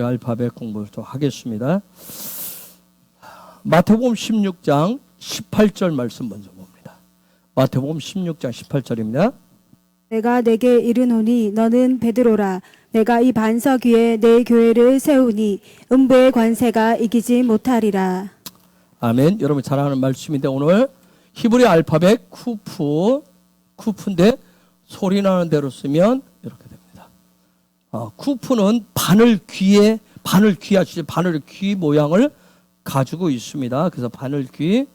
알파벳 공부를 좀 하겠습니다. 마태복음 16장 18절 말씀 먼저 봅니다. 마태복음 16장 18절입니다. 내가 내게 이르노니 너는 베드로라. 내가 이 반석 위에 내 교회를 세우니 음부의 관세가 이기지 못하리라. 아멘. 여러분 잘 아는 말씀인데 오늘 히브리 알파벳 쿠프인데 소리 나는 대로 쓰면 이렇게 됩니다. 쿠프는 바늘 귀 모양을 가지고 있습니다. 그래서 바늘 귀.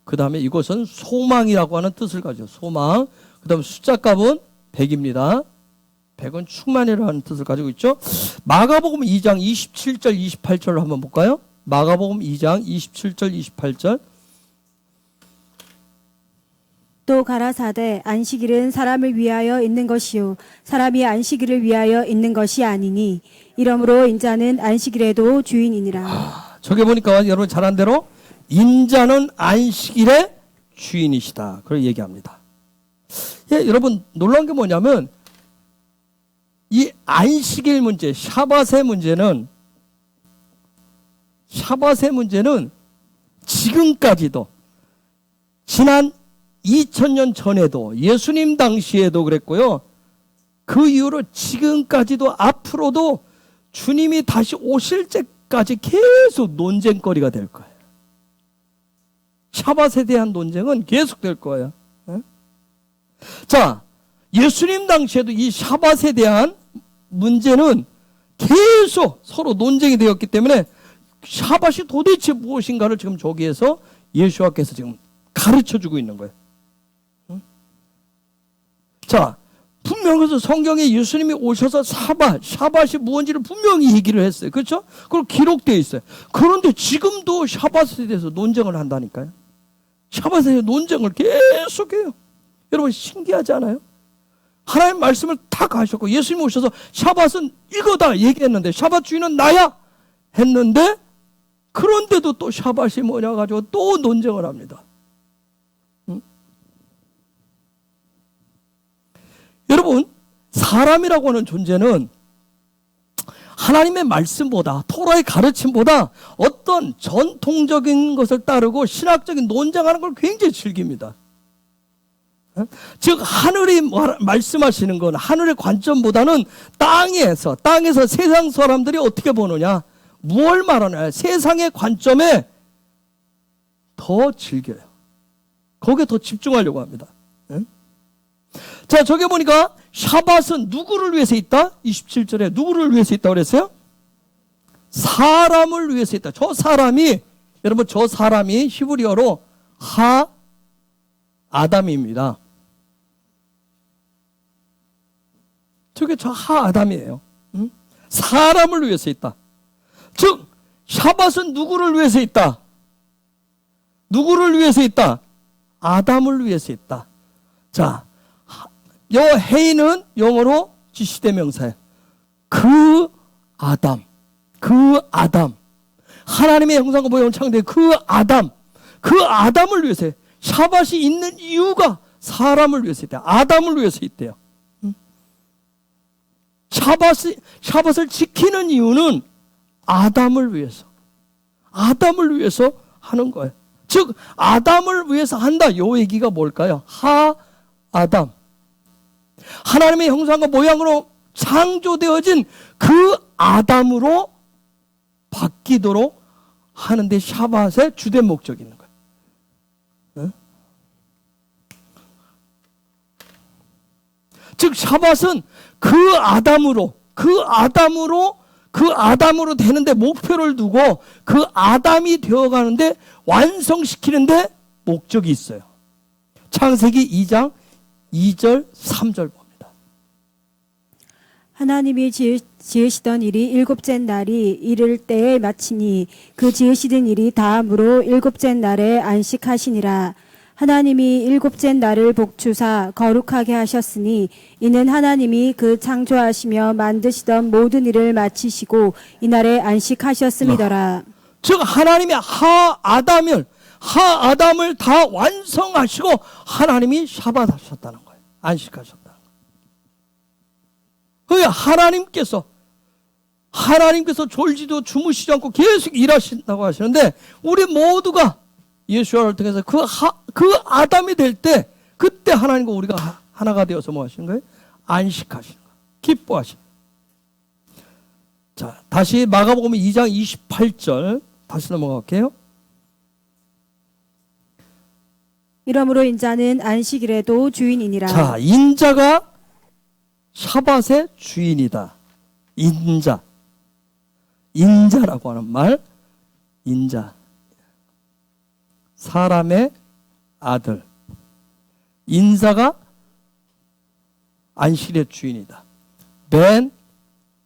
그 다음에 이것은 소망이라고 하는 뜻을 가지고 소망. 그 다음에 숫자 값은 100입니다. 100은 충만이라는 뜻을 가지고 있죠. 마가복음 2장 27절 28절로 한번 볼까요? 마가복음 2장 27절 28절. 또 가라사대 안식일은 사람을 위하여 있는 것이요 사람이 안식일을 위하여 있는 것이 아니니 이러므로 인자는 안식일에도 주인이니라. 저게 보니까 여러분 잘 안 대로 인자는 안식일의 주인이시다. 그걸 얘기합니다. 예, 여러분 놀라운 게 뭐냐면 이 안식일 문제, 샤밧의 문제는 지금까지도 지난 2000년 전에도 예수님 당시에도 그랬고요. 그 이후로 지금까지도 앞으로도 주님이 다시 오실 때까지 계속 논쟁거리가 될 거예요. 샤밧에 대한 논쟁은 계속 될 거예요. 자, 예수님 당시에도 이 샤밧에 대한 문제는 계속 서로 논쟁이 되었기 때문에 샤밧이 도대체 무엇인가를 지금 저기에서 예수와께서 지금 가르쳐주고 있는 거예요. 자, 분명히 성경에 예수님이 오셔서 샤밧이 무엇인지를 분명히 얘기를 했어요. 그렇죠? 그리고 기록되어 있어요. 그런데 지금도 샤밧에 대해서 논쟁을 한다니까요. 샤밧에 대해서 논쟁을 계속해요. 여러분 신기하지 않아요? 하나님 말씀을 다 가셨고 예수님이 오셔서 샤밧은 이거다 얘기했는데 샤밧 주인은 나야 했는데 그런데도 또 샤밧이 뭐냐 가지고 또 논쟁을 합니다. 여러분 사람이라고 하는 존재는 하나님의 말씀보다 토라의 가르침보다 어떤 전통적인 것을 따르고 신학적인 논쟁하는 걸 굉장히 즐깁니다. 즉 하늘이 말씀하시는 건 하늘의 관점보다는 땅에서 세상 사람들이 어떻게 보느냐, 무엇을 말하느냐, 세상의 관점에 더 즐겨요. 거기에 더 집중하려고 합니다. 자, 저기 보니까 샤밧은 누구를 위해서 있다? 27절에 누구를 위해서 있다고 그랬어요? 사람을 위해서 있다. 여러분 저 사람이 히브리어로 아담입니다. 저게 저 아담이에요. 사람을 위해서 있다. 즉 샤밧은 누구를 위해서 있다? 누구를 위해서 있다? 아담을 위해서 있다. 자, 요 헤이는 영어로 지시대명사예요. 그 아담. 하나님의 형상과 모형을 창조한 그 아담을 위해서 샤밧이 있는 이유가 사람을 위해서 있대요. 아담을 위해서 있대요. 샤밧을 지키는 이유는 아담을 위해서 하는 거예요. 즉 아담을 위해서 한다. 요 얘기가 뭘까요? 아담. 하나님의 형상과 모양으로 창조되어진 그 아담으로 바뀌도록 하는데 샤밧의 주된 목적이 있는 거예요. 즉 샤밧은 그 아담으로 되는데 목표를 두고 그 아담이 되어가는데 완성시키는데 목적이 있어요. 창세기 2장 2절 3절 봅니다. 하나님이 지으시던 일이 일곱째 날이 이를 때에 마치니 그 지으시던 일이 다음으로 일곱째 날에 안식하시니라. 하나님이 일곱째 날을 복주사 거룩하게 하셨으니 이는 하나님이 그 창조하시며 만드시던 모든 일을 마치시고 이날에 안식하셨음이더라. 즉 하나님이 아담을 다 완성하시고 하나님이 샤밧 하셨다는 거예요. 안식하셨다는 거예요. 하나님께서 하나님께서 졸지도 주무시지 않고 계속 일하신다고 하시는데 우리 모두가 예수와를 통해서 그 아담이 될 때 그때 하나님과 우리가 하나가 되어서 뭐 하시는 거예요? 안식하시는 거예요. 기뻐하시는 거예요. 자, 다시 마가복음 2장 28절 다시 넘어갈게요. 이러므로 인자는 안식일에도 주인이니라. 자, 인자가 샤밧의 주인이다. 인자라고 하는 말, 인자, 사람의 아들, 인자가 안식일의 주인이다. 벤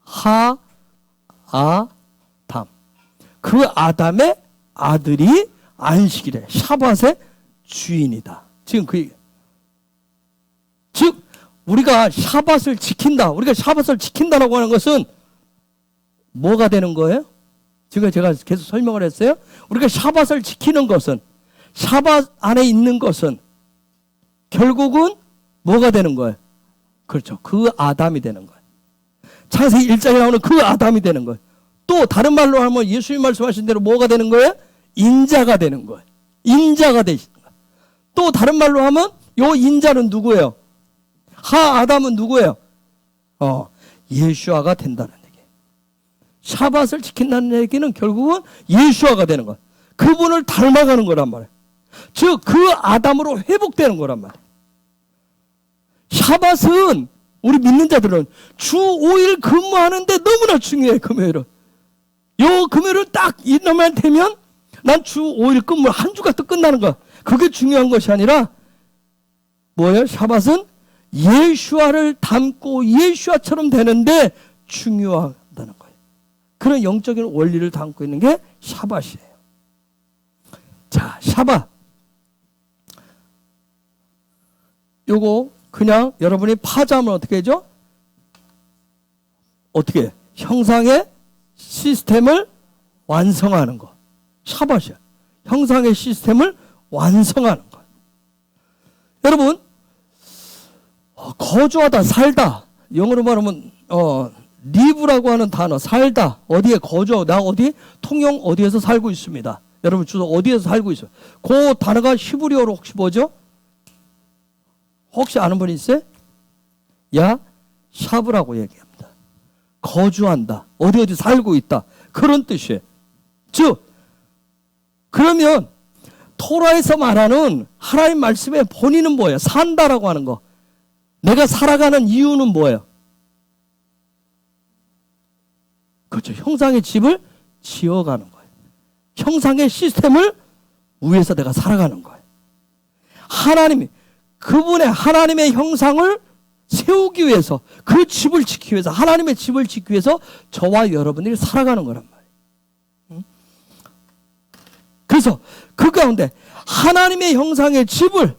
하 아담, 그 아담의 아들이 안식일에 샤밧의 주인이다. 지금 그 얘기. 즉 우리가 샤밧을 지킨다. 우리가 샤밧을 지킨다라고 하는 것은 뭐가 되는 거예요? 지금 제가 계속 설명을 했어요. 우리가 샤밧을 지키는 것은, 샤밧 안에 있는 것은 결국은 뭐가 되는 거예요? 그렇죠. 그 아담이 되는 거예요. 창세기 1장에 나오는 그 아담이 되는 거예요. 또 다른 말로 하면 예수님 말씀하신 대로 뭐가 되는 거예요? 인자가 되는 거예요. 인자가 되시는 거예요. 또 다른 말로 하면 요 인자는 누구예요? 아담은 누구예요? 예수아가 된다는 얘기예요. 샤밧을 지킨다는 얘기는 결국은 예수아가 되는 거예요. 그분을 닮아가는 거란 말이에요. 즉 그 아담으로 회복되는 거란 말이에요. 샤밧은 우리 믿는 자들은 주 5일 근무하는데 너무나 중요해. 금요일은 요 금요일을 딱 일어나면 되면 난 주 5일 근무 한 주가 또 끝나는 거야. 그게 중요한 것이 아니라 뭐예요? 샤밧은 예수아를 닮고 예수아처럼 되는데 중요하다는 거예요. 그런 영적인 원리를 담고 있는 게 샤밧이에요. 자, 샤밧. 요거 그냥 여러분이 파자면 어떻게 하죠? 어떻게 해요? 형상의 시스템을 완성하는 거. 샤밧이야. 형상의 시스템을 완성하는 거. 여러분, 거주하다, 살다. 영어로 말하면 live라고 하는 단어, 살다. 어디에 거주하고, 나 어디? 통영 어디에서 살고 있습니다. 여러분 주소 어디에서 살고 있어요? 그 단어가 히브리어로 혹시 뭐죠? 혹시 아는 분 있어요? 샤브라고 얘기합니다. 거주한다. 어디 살고 있다. 그런 뜻이에요. 즉, 그러면 토라에서 말하는 하나님 말씀의 본의는 뭐예요? 산다라고 하는 거. 내가 살아가는 이유는 뭐예요? 그렇죠. 형상의 집을 지어가는 거예요. 형상의 시스템을 위해서 내가 살아가는 거예요. 하나님이 하나님의 형상을 세우기 위해서, 그 집을 지키기 위해서, 하나님의 집을 지키기 위해서 저와 여러분들이 살아가는 거란 말이에요. 그래서 그 가운데 하나님의 형상의 집을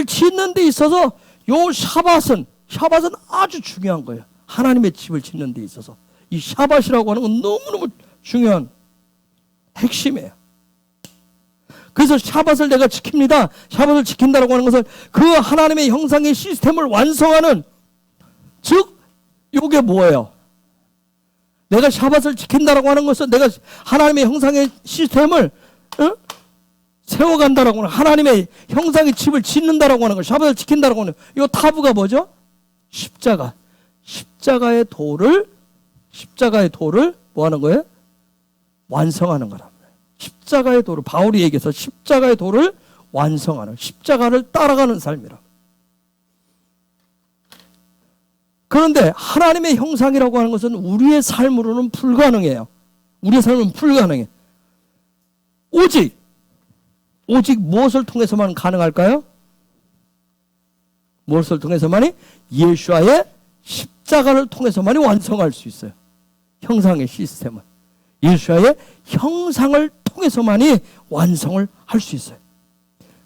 짓는 데 있어서 요 샤밧은 아주 중요한 거예요. 하나님의 집을 짓는 데 있어서 이 샤밧이라고 하는 건 너무너무 중요한 핵심이에요. 그래서 샤밧을 내가 지킵니다. 샤밧을 지킨다라고 하는 것은 그 하나님의 형상의 시스템을 완성하는, 즉 이게 뭐예요? 내가 샤밧을 지킨다라고 하는 것은 내가 하나님의 형상의 시스템을 세워간다라고 하는, 하나님의 형상의 집을 짓는다라고 하는 거, 샤밧을 지킨다라고 하는 이 타부가 뭐죠? 십자가의 도를 뭐 하는 거예요? 완성하는 거란 말이에요. 십자가의 도를, 바울이 얘기해서 십자가의 도를 완성하는, 십자가를 따라가는 삶이라. 그런데 하나님의 형상이라고 하는 것은 우리의 삶으로는 불가능해요. 우리의 삶은 불가능해. 오직 무엇을 통해서만 가능할까요? 무엇을 통해서만이? 예수와의 십자가를 통해서만이 완성할 수 있어요. 형상의 시스템은 예수와의 형상을 통해서만이 완성을 할 수 있어요.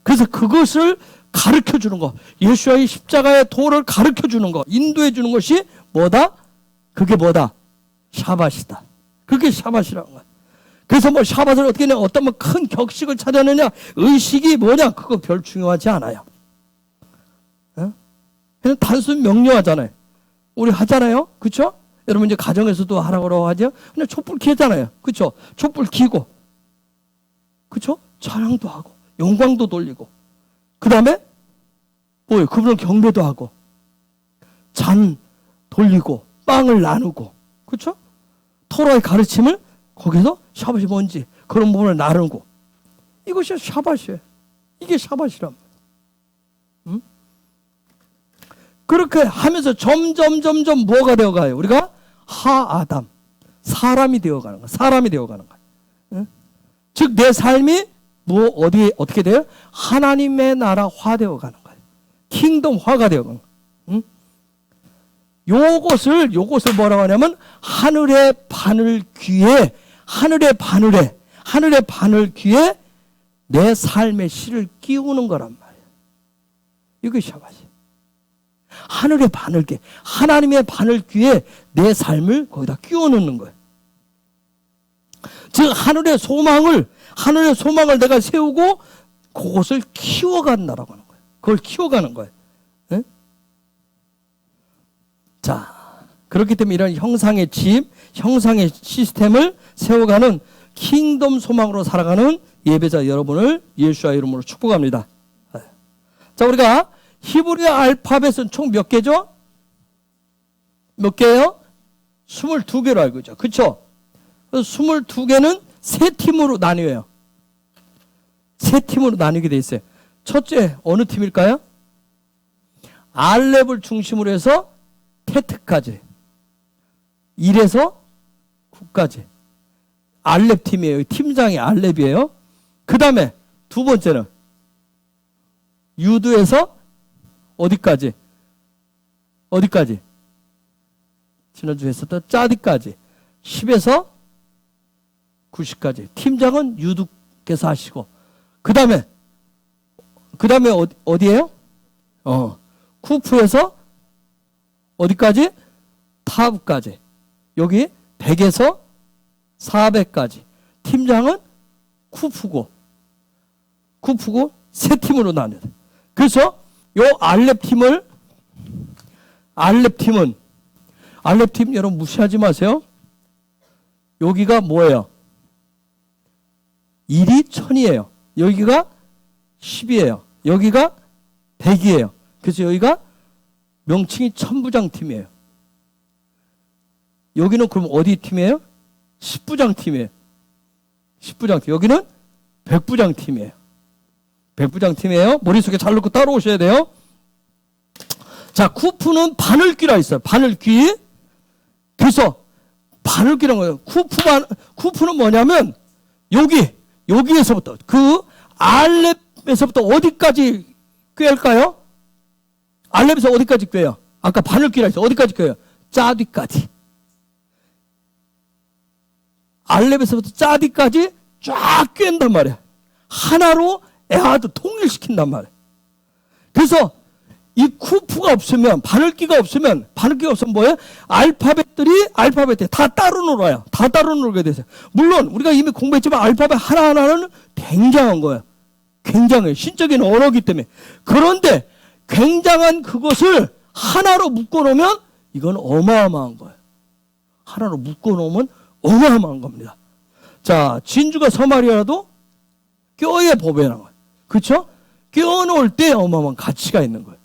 그래서 그것을 가르쳐 주는 거, 예수와의 십자가의 도를 가르쳐 주는 거, 인도해 주는 것이 뭐다? 그게 뭐다? 샤밧이다. 그게 샤밧이라는 거야. 그래서 뭐 샤밧을 어떻게 내 어떤 뭐 큰 격식을 차려느냐, 의식이 뭐냐, 그거 별 중요하지 않아요. 그냥 단순 명료하잖아요. 우리 하잖아요. 그렇죠? 여러분 이제 가정에서도 하라고 하죠. 그냥 촛불 켜잖아요. 그렇죠? 촛불 켜고, 그렇죠? 찬양도 하고, 영광도 돌리고, 그 다음에 뭐예요? 그분을 경배도 하고, 잔 돌리고, 빵을 나누고, 그렇죠? 토라의 가르침을 거기서 샤밧이 뭔지 그런 부분을 나누고, 이것이 샤밧이에요. 이게 샤밧이란 말이에요. 응? 그렇게 하면서 점점 뭐가 되어가요? 우리가 하아담, 사람이 되어가는 거야. 사람이 되어가는 거야. 응? 즉 내 삶이 어떻게 돼요? 하나님의 나라화 되어가는 거예요. 킹덤화가 되어가는 거예요. 응? 요것을 뭐라고 하냐면 하늘의 바늘 귀에 내 삶의 실을 끼우는 거란 말이에요. 이게 샤밧이에요. 하늘의 바늘귀, 하나님의 바늘귀에 내 삶을 거기다 끼워놓는 거예요. 즉 하늘의 소망을 내가 세우고 그것을 키워간다라고 하는 거예요. 그걸 키워가는 거예요. 네? 자, 그렇기 때문에 이런 형상의 집, 형상의 시스템을 세워가는 킹덤 소망으로 살아가는 예배자 여러분을 예수와 이름으로 축복합니다. 자, 우리가 히브리 알파벳은 총 몇 개죠? 몇 개예요? 22개로 알고 있죠. 그렇죠? 22개는 세 팀으로 나뉘어요. 세 팀으로 나뉘게 돼 있어요. 첫째, 어느 팀일까요? 알렙을 중심으로 해서 테트까지. 1에서 9까지. 알렙 팀이에요. 팀장이 알렙이에요. 그 다음에 두 번째는 유드에서 어디까지? 지난주에 했었던 짜디까지. 10에서 90까지. 팀장은 유두께서 하시고. 그 다음에 어디에요? 쿠프에서 어디까지? 타브까지. 여기 100에서 400까지. 팀장은 쿠프고 세 팀으로 나뉘어요. 그래서 요 알렙 팀 여러분 무시하지 마세요. 여기가 뭐예요? 1이 1000이에요. 여기가 10이에요. 여기가 100이에요. 그래서 여기가 명칭이 천부장 팀이에요. 여기는 그럼 어디 팀이에요? 10부장 팀이에요. 10부장 팀. 여기는 100부장 팀이에요. 100부장 팀이에요. 머릿속에 잘 넣고 따라오셔야 돼요. 자, 쿠프는 바늘귀라 있어요. 바늘귀. 그래서 바늘귀라는 거예요. 쿠프는 뭐냐면 여기에서부터 그 알렙에서부터 어디까지 꿰일까요? 알렙에서 어디까지 꿰요? 아까 바늘귀라 했어요. 어디까지 꿰요? 짜디까지. 알렙에서부터 짜디까지 쫙 꿰는단 말이에요. 하나로 에하드 통일시킨단 말이에요. 그래서 이 쿠프가 없으면, 바늘귀가 없으면 뭐예요? 알파벳이 다 따로 놀아요. 다 따로 놀게 되세요. 물론 우리가 이미 공부했지만 알파벳 하나하나는 굉장한 거예요. 굉장해요. 신적인 언어이기 때문에. 그런데 굉장한 그것을 하나로 묶어놓으면 이건 어마어마한 거예요. 하나로 묶어놓으면 어마어마한 겁니다. 자, 진주가 서말이라도 껴야 법이라는 거예요. 그렇죠? 껴놓을 때 어마어마한 가치가 있는 거예요.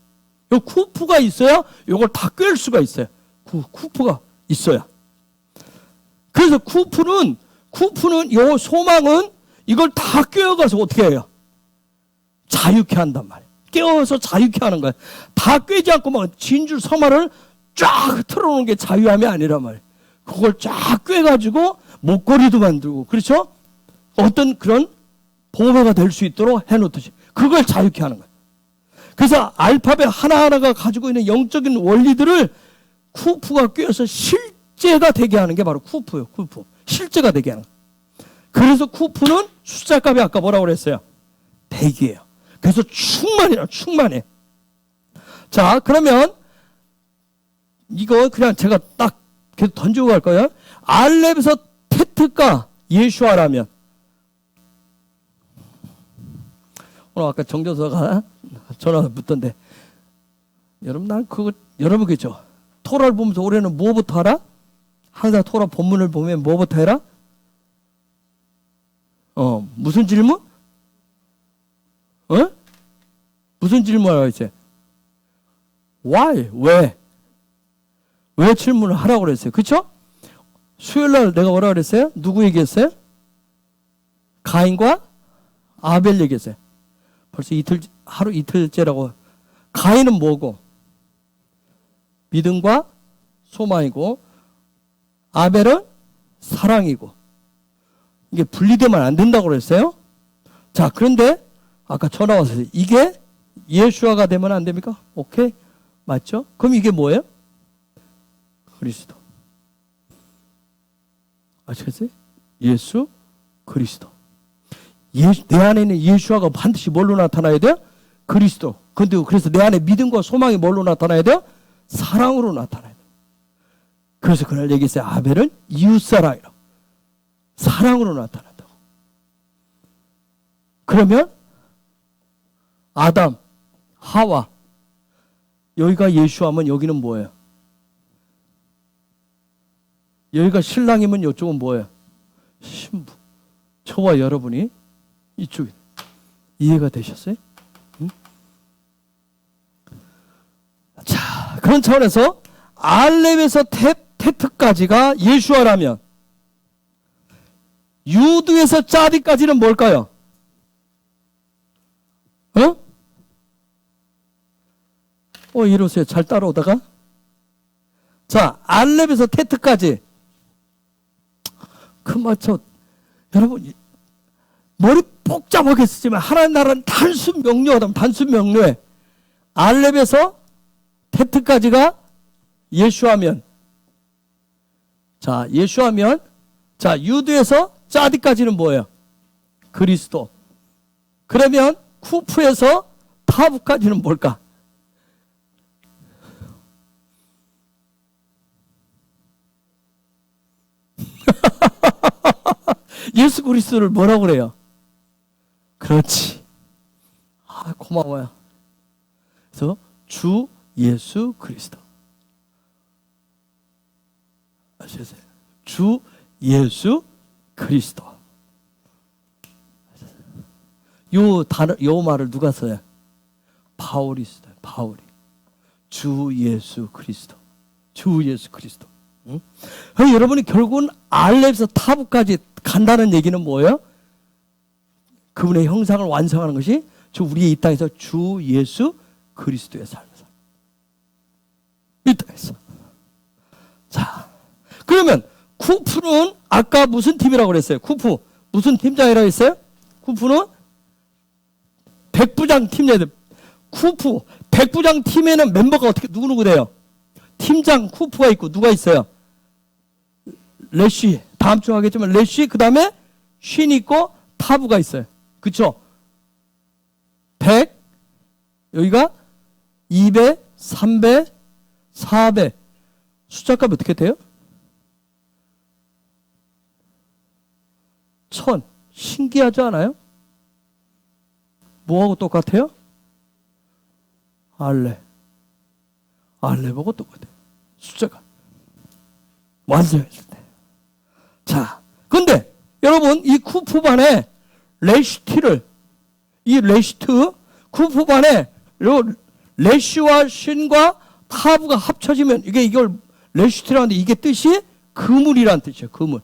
요 쿠프가 있어야 요걸 다 꿰을 수가 있어요. 쿠프가 있어야. 그래서 쿠프는 요 소망은 이걸 다 꿰어가서 어떻게 해요? 자유케 한단 말이에요. 꿰어서 자유케 하는 거예요. 다 꿰지 않고 막 진주 서말을 쫙 틀어놓는 게 자유함이 아니란 말이에요. 그걸 쫙 꿰가지고 목걸이도 만들고, 그렇죠? 어떤 그런 보호가 될 수 있도록 해놓듯이. 그걸 자유케 하는 거예요. 그래서 알파벳 하나하나가 가지고 있는 영적인 원리들을 쿠프가 꿰어서 실제가 되게 하는 게 바로 쿠프예요. 쿠프. 실제가 되게 하는 거예요. 그래서 쿠프는 숫자값이 아까 뭐라고 그랬어요? 100이에요. 그래서 충만해. 자, 그러면 이거 그냥 제가 딱 계속 던지고 갈 거예요. 알렙에서 테트가 예수아라면, 오늘 아까 정교사가 전화 붙던데, 여러분, 난 그거, 여러분 그죠? 토라를 보면서 올해는 뭐부터 알아? 항상 토라 본문을 보면 뭐부터 해라? 무슨 질문? 무슨 질문을 하겠어요? Why? 왜? 왜 질문을 하라고 그랬어요? 그쵸? 수요일날 내가 뭐라 그랬어요? 누구 얘기했어요? 가인과 아벨 얘기했어요. 벌써 하루 이틀째라고. 가인은 뭐고? 믿음과 소망이고, 아벨은 사랑이고. 이게 분리되면 안 된다고 그랬어요? 자, 그런데 아까 전화 왔어요. 이게 예수화가 되면 안 됩니까? 오케이? 맞죠? 그럼 이게 뭐예요? 그리스도. 아시겠어요? 예수 그리스도. 내 안에 있는 예수화가 반드시 뭘로 나타나야 돼요? 그리스도. 근데 그래서 내 안에 믿음과 소망이 뭘로 나타나야 돼요? 사랑으로 나타나야 돼요. 그래서 그날 얘기했어요. 아벨은 이웃사랑이라고. 사랑으로 나타난다고. 그러면 아담, 하와, 여기가 예수하면 여기는 뭐예요? 여기가 신랑이면 이쪽은 뭐예요? 신부. 저와 여러분이 이쪽에. 이해가 되셨어요? 응? 자, 그런 차원에서 알렙에서 테트까지가 예수아라면 유두에서 짜디까지는 뭘까요? 이러세요. 잘 따라오다가. 자, 알렙에서 테트까지. 여러분, 머리 복잡하게 쓰지만 하나님 나라는 단순 명료하다면 단순 명료해. 알렙에서 테트까지가 예수하면. 자, 예수하면. 자, 유두에서 짜디까지는 뭐예요? 그리스도. 그러면 쿠프에서 타브까지는 뭘까? 예수 그리스도를 뭐라고 그래요? 그렇지. 고마워요. 그래서 주 예수 그리스도. 아시겠어요? 주 예수 그리스도. 요 말을 누가 써요? 바울이 써요. 바울이. 주 예수 그리스도. 주 예수 그리스도. 응? 여러분이 결국은 알렙에서 타브까지 간다는 얘기는 뭐예요? 그분의 형상을 완성하는 것이 우리의 이 땅에서 주 예수 그리스도의 삶에서. 이 땅에서. 자, 그러면 쿠프는 아까 무슨 팀이라고 그랬어요? 쿠프 무슨 팀장이라고 했어요? 쿠프는 백부장 팀장들. 쿠프 백부장 팀에는 멤버가 어떻게 누구 돼요? 팀장 쿠프가 있고 누가 있어요? 레쉬. 다음 주 하겠지만 레쉬 그다음에 쉰 있고 타브가 있어요. 그쵸? 100 여기가 2배 3배 4배 숫자값이 어떻게 돼요? 1000. 신기하지 않아요? 뭐하고 똑같아요? 알렙하고 똑같아요. 숫자가 완성했을 때. 자, 근데 여러분 이 쿠프반에 레시트를 이 레시트 쿠프반에 레시와 신과 타브가 합쳐지면 이걸 레시트라는데 이게 뜻이 그물이란 뜻이에요. 그물.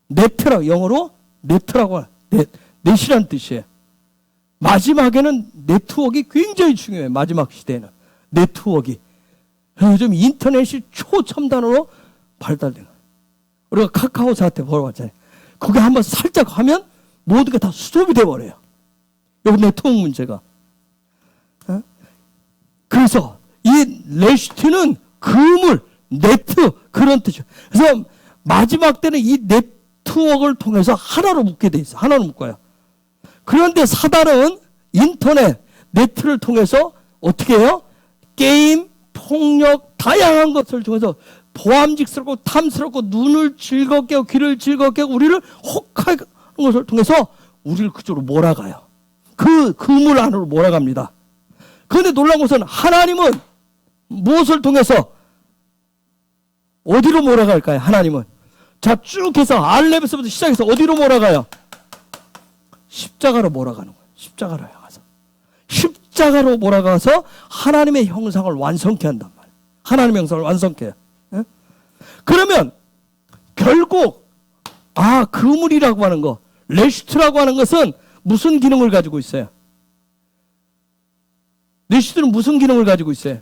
네트라고 영어로 네트라고 넷이란 뜻이에요. 마지막에는 네트워크가 굉장히 중요해요. 마지막 시대에는 네트워크가. 요즘 인터넷이 초첨단으로 발달된 거예요. 우리가 카카오 사태 보러 왔잖아요. 거기 한번 살짝 하면 모든 게 다 스톱이 돼버려요. 여기 네트워크 문제가. 그래서 이 레시트는 그물, 네트 그런 뜻이에요. 그래서 마지막 때는 이 네트워크를 통해서 하나로 묶게 돼 있어요. 하나로 묶어요. 그런데 사단은 인터넷, 네트를 통해서 어떻게 해요? 게임, 폭력, 다양한 것을 통해서 보암직스럽고 탐스럽고 눈을 즐겁게 하고 귀를 즐겁게 하고 우리를 혹하는 것을 통해서 우리를 그쪽으로 몰아가요. 그 그물 안으로 몰아갑니다. 그런데 놀라운 것은 하나님은 무엇을 통해서 어디로 몰아갈까요? 하나님은. 자, 쭉 해서 알렙에서부터 시작해서 어디로 몰아가요? 십자가로 몰아가는 거예요. 십자가로 향해서. 십자가로 몰아가서 하나님의 형상을 완성케 한단 말이에요. 하나님의 형상을 완성케 해요. 예? 그러면 결국 그물이라고 하는 거, 레시트라고 하는 것은 무슨 기능을 가지고 있어요? 레시트는 무슨 기능을 가지고 있어요?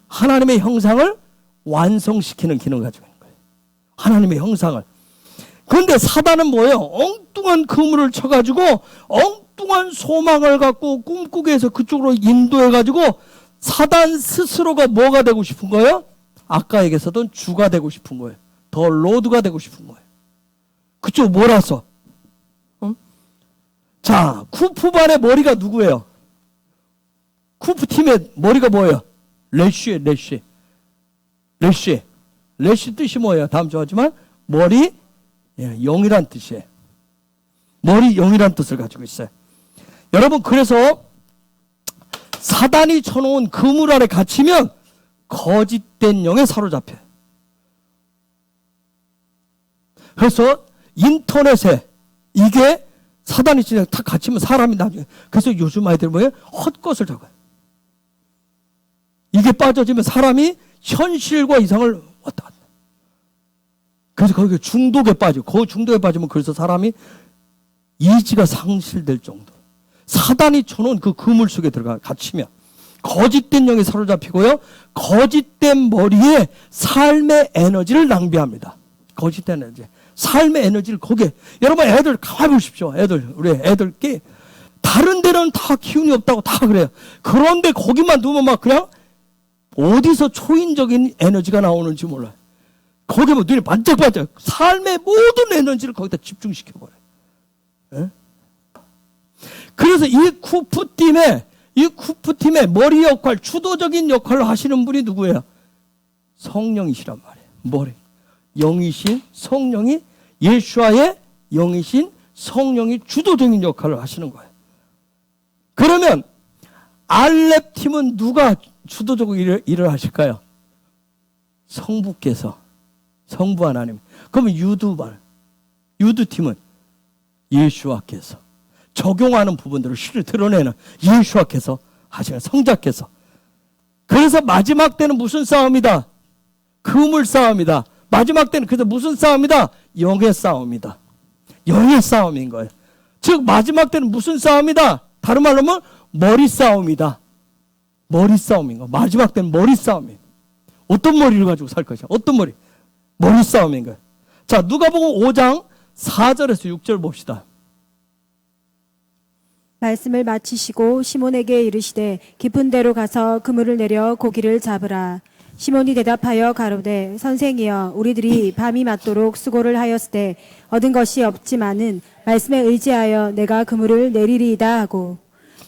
하나님의 형상을 완성시키는 기능을 가지고 있는 거예요. 하나님의 형상을. 그런데 사단은 뭐예요? 엉뚱한 그물을 쳐가지고 엉뚱한 소망을 갖고 꿈꾸게 해서 그쪽으로 인도해가지고 사단 스스로가 뭐가 되고 싶은 거예요? 아까 얘기했었던 주가 되고 싶은 거예요. 더 로드가 되고 싶은 거예요. 그쪽 몰아서. 응? 자, 쿠프반의 머리가 누구예요? 쿠프 팀의 머리가 뭐예요? 레쉬예요, 레쉬. 레쉬. 레쉬 뜻이 뭐예요? 다음 주하지만 머리 영이란 뜻이에요. 머리 영이란 뜻을 가지고 있어요. 여러분, 그래서 사단이 쳐놓은 그물 아래 갇히면 거짓된 영에 사로잡혀요. 그래서 인터넷에 이게 사단이 진짜 탁 갇히면 사람이 나중에, 그래서 요즘 아이들 뭐예요? 헛것을 적어요. 이게 빠져지면 사람이 현실과 이상을 왔다 갔다. 그래서 거기 중독에 빠지고, 그 중독에 빠지면 그래서 사람이 이지가 상실될 정도. 사단이 쳐놓은 그 그물 속에 들어가 갇히면 거짓된 영에 사로잡히고요. 거짓된 머리에 삶의 에너지를 낭비합니다. 거짓된 에너지. 삶의 에너지를 거기에. 여러분, 애들 가만히 보십시오. 우리 애들 다른 데는 다 기운이 없다고 다 그래요. 그런데 거기만 두면 막 그냥 어디서 초인적인 에너지가 나오는지 몰라요. 거기 뭐 눈이 반짝반짝. 삶의 모든 에너지를 거기다 집중시켜버려요. 예? 그래서 이 쿠프팀의 머리 역할, 주도적인 역할을 하시는 분이 누구예요? 성령이시란 말이에요. 머리. 영이신 성령이, 예수와의 영이신 성령이 주도적인 역할을 하시는 거예요. 그러면 알렙팀은 누가 주도적으로 일을 하실까요? 성부께서, 성부 하나님. 그러면 유두팀은 예수와께서 적용하는 부분들을 실을 드러내는 예수와께서 하시는, 성자께서. 그래서 마지막 때는 무슨 싸움이다? 그물 싸움이다. 마지막 때는 그래서 무슨 싸움이다? 영의 싸움이다. 영의 싸움인 거예요. 즉 마지막 때는 무슨 싸움이다? 다른 말로 하면 머리 싸움이다. 머리 싸움인 거. 마지막 때는 머리 싸움이에요. 어떤 머리를 가지고 살 것이야? 어떤 머리? 머리 싸움인 거예요. 자, 누가복음 5장 4절에서 6절 봅시다. 말씀을 마치시고 시몬에게 이르시되 깊은 데로 가서 그물을 내려 고기를 잡으라. 시몬이 대답하여 가로되 선생이여 우리들이 밤이 맞도록 수고를 하였으되 얻은 것이 없지만은 말씀에 의지하여 내가 그물을 내리리이다 하고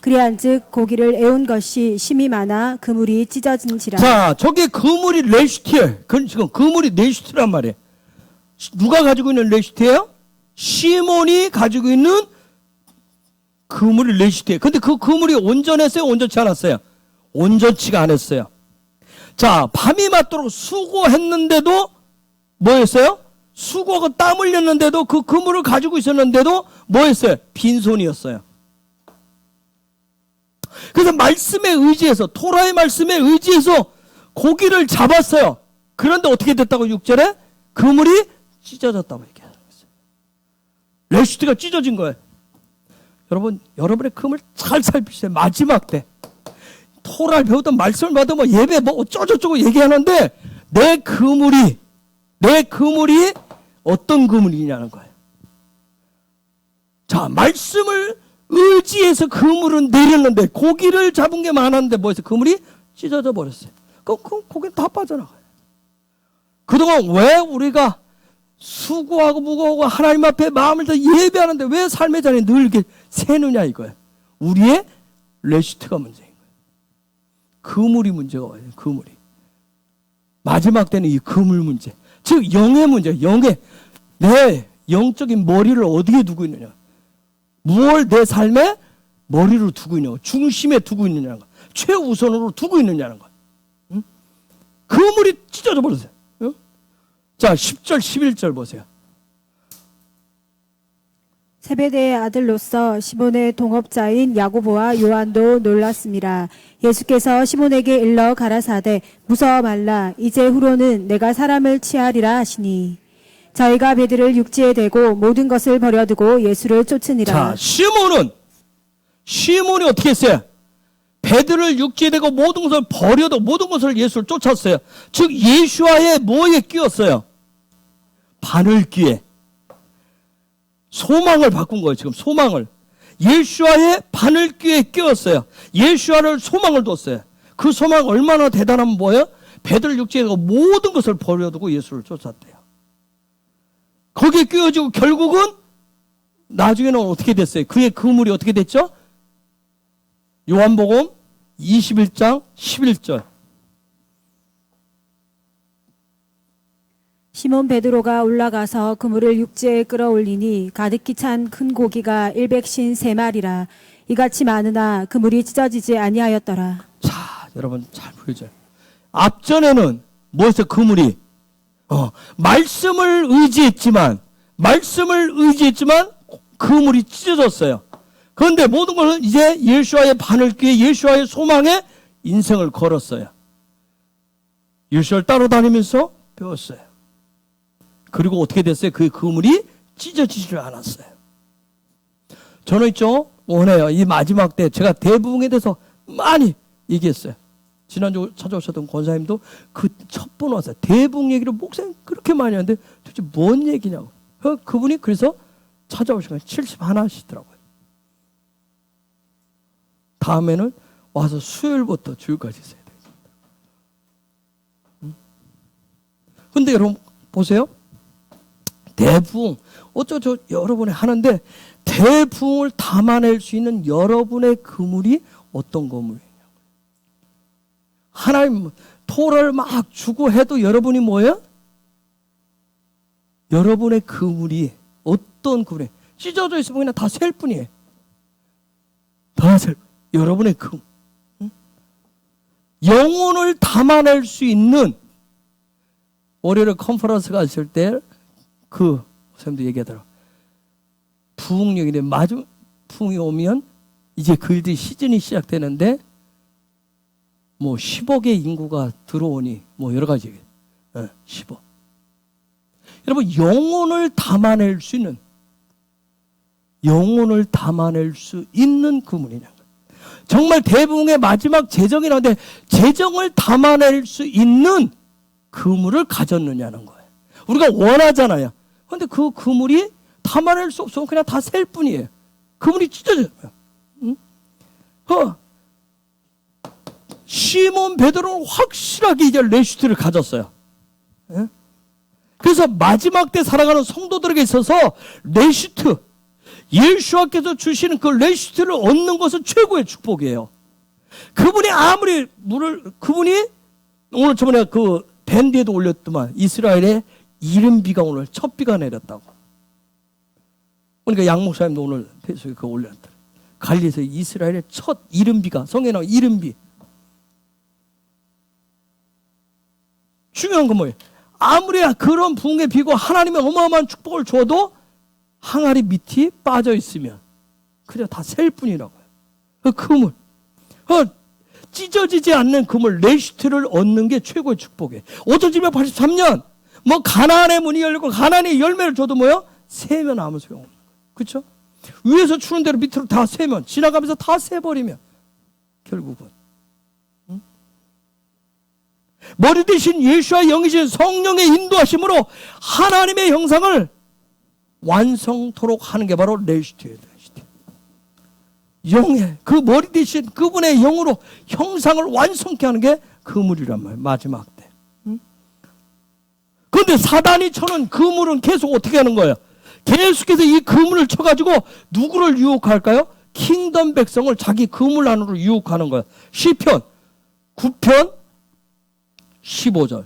그리한즉 고기를 애운 것이 심이 많아 그물이 찢어진지라. 자, 저게 그물이 레시티예요. 지금 그물이 레시티란 말이에요. 누가 가지고 있는 레시티예요? 시몬이 가지고 있는 그물이 레시티예요. 근데 그 그물이 온전했어요? 온전치 않았어요? 온전치가 않았어요. 자, 밤이 맞도록 수고했는데도 뭐 했어요? 수고하고 땀 흘렸는데도 그 그물을 가지고 있었는데도 뭐 했어요? 빈손이었어요. 그래서 말씀에 의지해서, 토라의 말씀에 의지해서 고기를 잡았어요. 그런데 어떻게 됐다고 6절에? 그물이 찢어졌다고 얘기하는 거예요. 레시티가 찢어진 거예요. 여러분, 여러분의 그물 잘 살피세요. 마지막 때. 토라를 배우던 말씀을 받으면 예배 뭐 어쩌고저쩌고 얘기하는데 내 그물이 어떤 그물이냐는 거예요. 자, 말씀을 의지해서 그물은 내렸는데 고기를 잡은 게 많았는데 뭐했어요? 그물이 찢어져 버렸어요. 그럼 고기는 다 빠져나가요. 그동안 왜 우리가 수고하고 무거워하고 하나님 앞에 마음을 다 예배하는데 왜 삶의 자리에 늘 이렇게 새느냐 이거예요. 우리의 레시트가 문제인 거예요. 그물이 문제가 와요. 그물이. 마지막 때는 이 그물 문제. 즉 영의 문제. 내 영적인 머리를 어디에 두고 있느냐. 무엇을 내 삶에 머리로 두고 있느냐. 중심에 두고 있느냐는 거. 최우선으로 두고 있느냐는 거. 응? 그물이 찢어져 버렸어요. 응? 자, 10절, 11절 보세요. 세베대의 아들로서 시몬의 동업자인 야고보와 요한도 놀랐습니다. 예수께서 시몬에게 일러 가라사대 무서워 말라. 이제 후로는 내가 사람을 취하리라 하시니 저희가 배들을 육지에 대고 모든 것을 버려두고 예수를 쫓으니라. 자, 시몬이 어떻게 했어요? 배들을 육지에 대고 모든 것을 버려도 모든 것을 예수를 쫓았어요. 즉 예수와의 뭐에 끼었어요? 바늘귀에. 소망을 바꾼 거예요. 지금 소망을. 예수와의 바늘귀에 끼었어요. 예수와를 소망을 뒀어요. 그 소망 얼마나 대단하면 뭐예요? 배들 육지에 대고 모든 것을 버려두고 예수를 쫓았대요. 거기에 끼어지고 결국은 나중에는 어떻게 됐어요? 그의 그물이 어떻게 됐죠? 요한복음 21장 11절. 시몬 베드로가 올라가서 그물을 육지에 끌어올리니 가득히 찬 큰 고기가 153마리라. 이같이 많으나 그물이 찢어지지 아니하였더라. 자, 여러분 잘 보여줘요. 앞전에는 뭐였어요? 그물이 말씀을 의지했지만 그물이 찢어졌어요. 그런데 모든 것은 이제 예수와의 바늘귀에 예수와의 소망에 인생을 걸었어요. 예수를 따라다니면서 배웠어요. 그리고 어떻게 됐어요? 그 그물이 찢어지질 않았어요. 저는 있죠, 원해요. 이 마지막 때 제가 대부흥에 대해서 많이 얘기했어요. 지난주 찾아오셨던 권사님도 그 첫 번 왔어요. 대부흥 얘기를 목사님 그렇게 많이 하는데 도대체 뭔 얘기냐고. 그분이 그래서 찾아오시면 71 하시더라고요. 다음에는 와서 수요일부터 주일까지 있어야 돼요. 근데 여러분 보세요. 대부흥 어쩌죠 여러분이 하는데 대부흥을 담아낼 수 있는 여러분의 그물이 어떤 그물이냐. 하나님 토를 막 주고 해도 여러분이 뭐예요? 여러분의 그물이 어떤 그물이 찢어져 있으면 그냥 다 셀 뿐이에요. 다 셀. 여러분의 그물. 영혼을 담아낼 수 있는 월요일에 컨퍼런스 갔을 때 그 선생님도 얘기하더라고요. 부흥령인데 마지막 부흥이 오면 이제 그일들이 시즌이 시작되는데 뭐 10억의 인구가 들어오니 뭐 여러 가지 10억. 여러분 영혼을 담아낼 수 있는 그물이냐. 정말 대부흥의 마지막 재정이라는데 재정을 담아낼 수 있는 그물을 가졌느냐는 거예요. 우리가 원하잖아요. 그런데 그 그물이 담아낼 수 없으면 그냥 다 셀 뿐이에요. 그물이 찢어져요. 시몬 베드로는 확실하게 이제 레시트를 가졌어요. 그래서 마지막 때 살아가는 성도들에게 있어서 레시트, 예수께서 주시는 그 레시트를 얻는 것은 최고의 축복이에요. 그분이 그분이 오늘 저번에 그 밴드에도 올렸더만 이스라엘에 이른비가 오늘 첫 비가 내렸다고. 그러니까 양 목사님도 오늘 페이스북에 그거 올렸다. 갈리에서 이스라엘의 첫 이른비가 성에 나온 이른비. 중요한 건 뭐예요? 아무리 그런 부흥에 비고 하나님의 어마어마한 축복을 줘도 항아리 밑이 빠져 있으면 그냥 다 셀 뿐이라고요. 그 그물, 찢어지지 않는 그물 레시트를 얻는 게 최고의 축복이에요. 5783년 뭐 가나안의 문이 열리고 가나안의 열매를 줘도 뭐요? 세면 아무 소용없는 거예요. 그렇죠? 위에서 추는 대로 밑으로 다 세면 지나가면서 다 세버리면 결국은 머리 대신 예수와 영이신 성령의 인도하심으로 하나님의 형상을 완성토록 하는 게 바로 레시트예요. 영의 그 머리 대신 그분의 영으로 형상을 완성케 하는 게 그물이란 말이에요. 마지막 때. 그런데 사단이 쳐는 그물은 계속 어떻게 하는 거예요? 계속해서 이 그물을 쳐가지고 누구를 유혹할까요? 킹덤 백성을 자기 그물 안으로 유혹하는 거예요. 시편 9편 15절.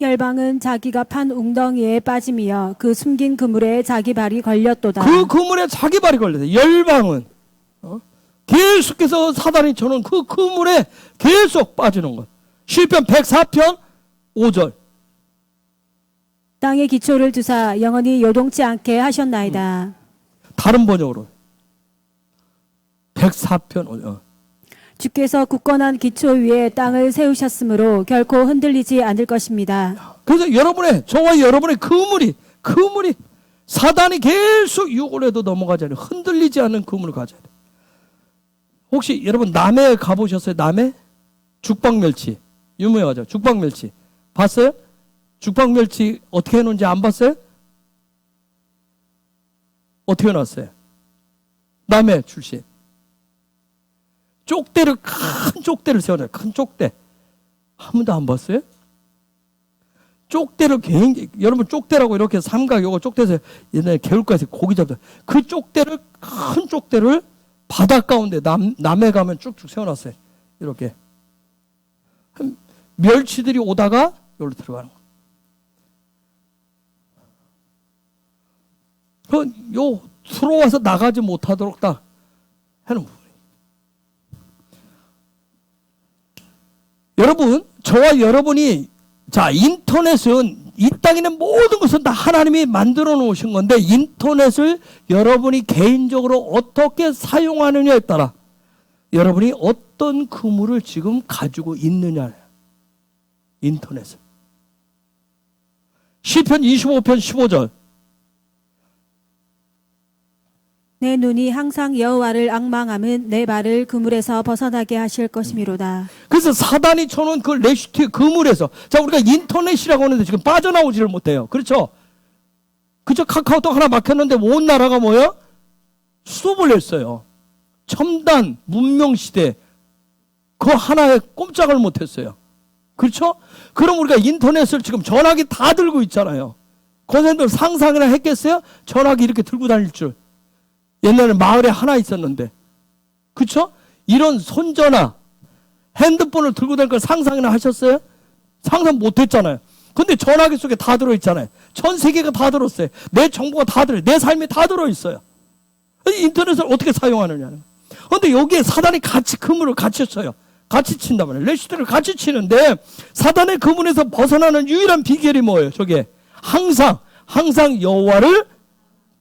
열방은 자기가 판 웅덩이에 빠짐이여 그 숨긴 그물에 자기 발이 걸렸도다. 그 그물에 자기 발이 걸렸어요. 열방은 계속해서 사단이 쳐는 그 그물에 계속 빠지는 것. 시편 104편 5절. 땅의 기초를 두사 영원히 요동치 않게 하셨나이다. 다른 번역으로 104편 주께서 굳건한 기초 위에 땅을 세우셨으므로 결코 흔들리지 않을 것입니다. 그래서 저와 여러분의 그물이 사단이 계속 유혹을 해도 넘어가지 않아요. 흔들리지 않는 그물을 가져야 돼요. 혹시 여러분 남해 가보셨어요? 남해? 죽방멸치 유명하죠. 죽방멸치 봤어요? 죽방멸치 어떻게 해놓은지 안 봤어요? 어떻게 해놨어요? 남해 출신 큰 쪽대를 세워놔요. 큰 쪽대 한 번도 안 봤어요? 쪽대를 여러분 쪽대라고 이렇게 삼각 요거 쪽대에서 옛날에 개울가에서 고기 잡던 그 쪽대를 큰 쪽대를 바다 가운데 남해 가면 쭉쭉 세워놨어요. 이렇게 멸치들이 오다가 여기로 들어가는 거예요. 들어와서 나가지 못하도록 딱 하는 부분이에요. 여러분, 저와 여러분이 인터넷은 이 땅에 있는 모든 것은 다 하나님이 만들어 놓으신 건데 인터넷을 여러분이 개인적으로 어떻게 사용하느냐에 따라 여러분이 어떤 그물을 지금 가지고 있느냐. 인터넷을. 시편 25편 15절. 내 눈이 항상 여호와를 앙망함은 내 발을 그물에서 벗어나게 하실 것이미로다. 그래서 사단이 쳐놓은 그 레시티 그물에서 우리가 인터넷이라고 하는데 지금 빠져나오지를 못해요. 그렇죠? 카카오톡 하나 막혔는데 온 나라가 뭐예요? 수업을 했어요. 첨단 문명 시대 그 하나에 꼼짝을 못했어요. 그렇죠? 그럼 우리가 인터넷을 지금 전화기 다 들고 있잖아요. 고생들 상상이나 했겠어요? 전화기 이렇게 들고 다닐 줄. 옛날에 마을에 하나 있었는데, 그쵸? 이런 손전화, 핸드폰을 들고 다닐 걸 상상이나 하셨어요? 상상 못 했잖아요. 근데 전화기 속에 다 들어있잖아요. 전 세계가 다 들었어요. 내 정보가 다 들어요. 내 삶이 다 들어있어요. 인터넷을 어떻게 사용하느냐는. 근데 여기에 사단이 같이 그물을 같이 쳐요. 같이 친단 말이에요. 레시트를 같이 치는데, 사단의 그물에서 벗어나는 유일한 비결이 뭐예요? 저게. 항상 여호와를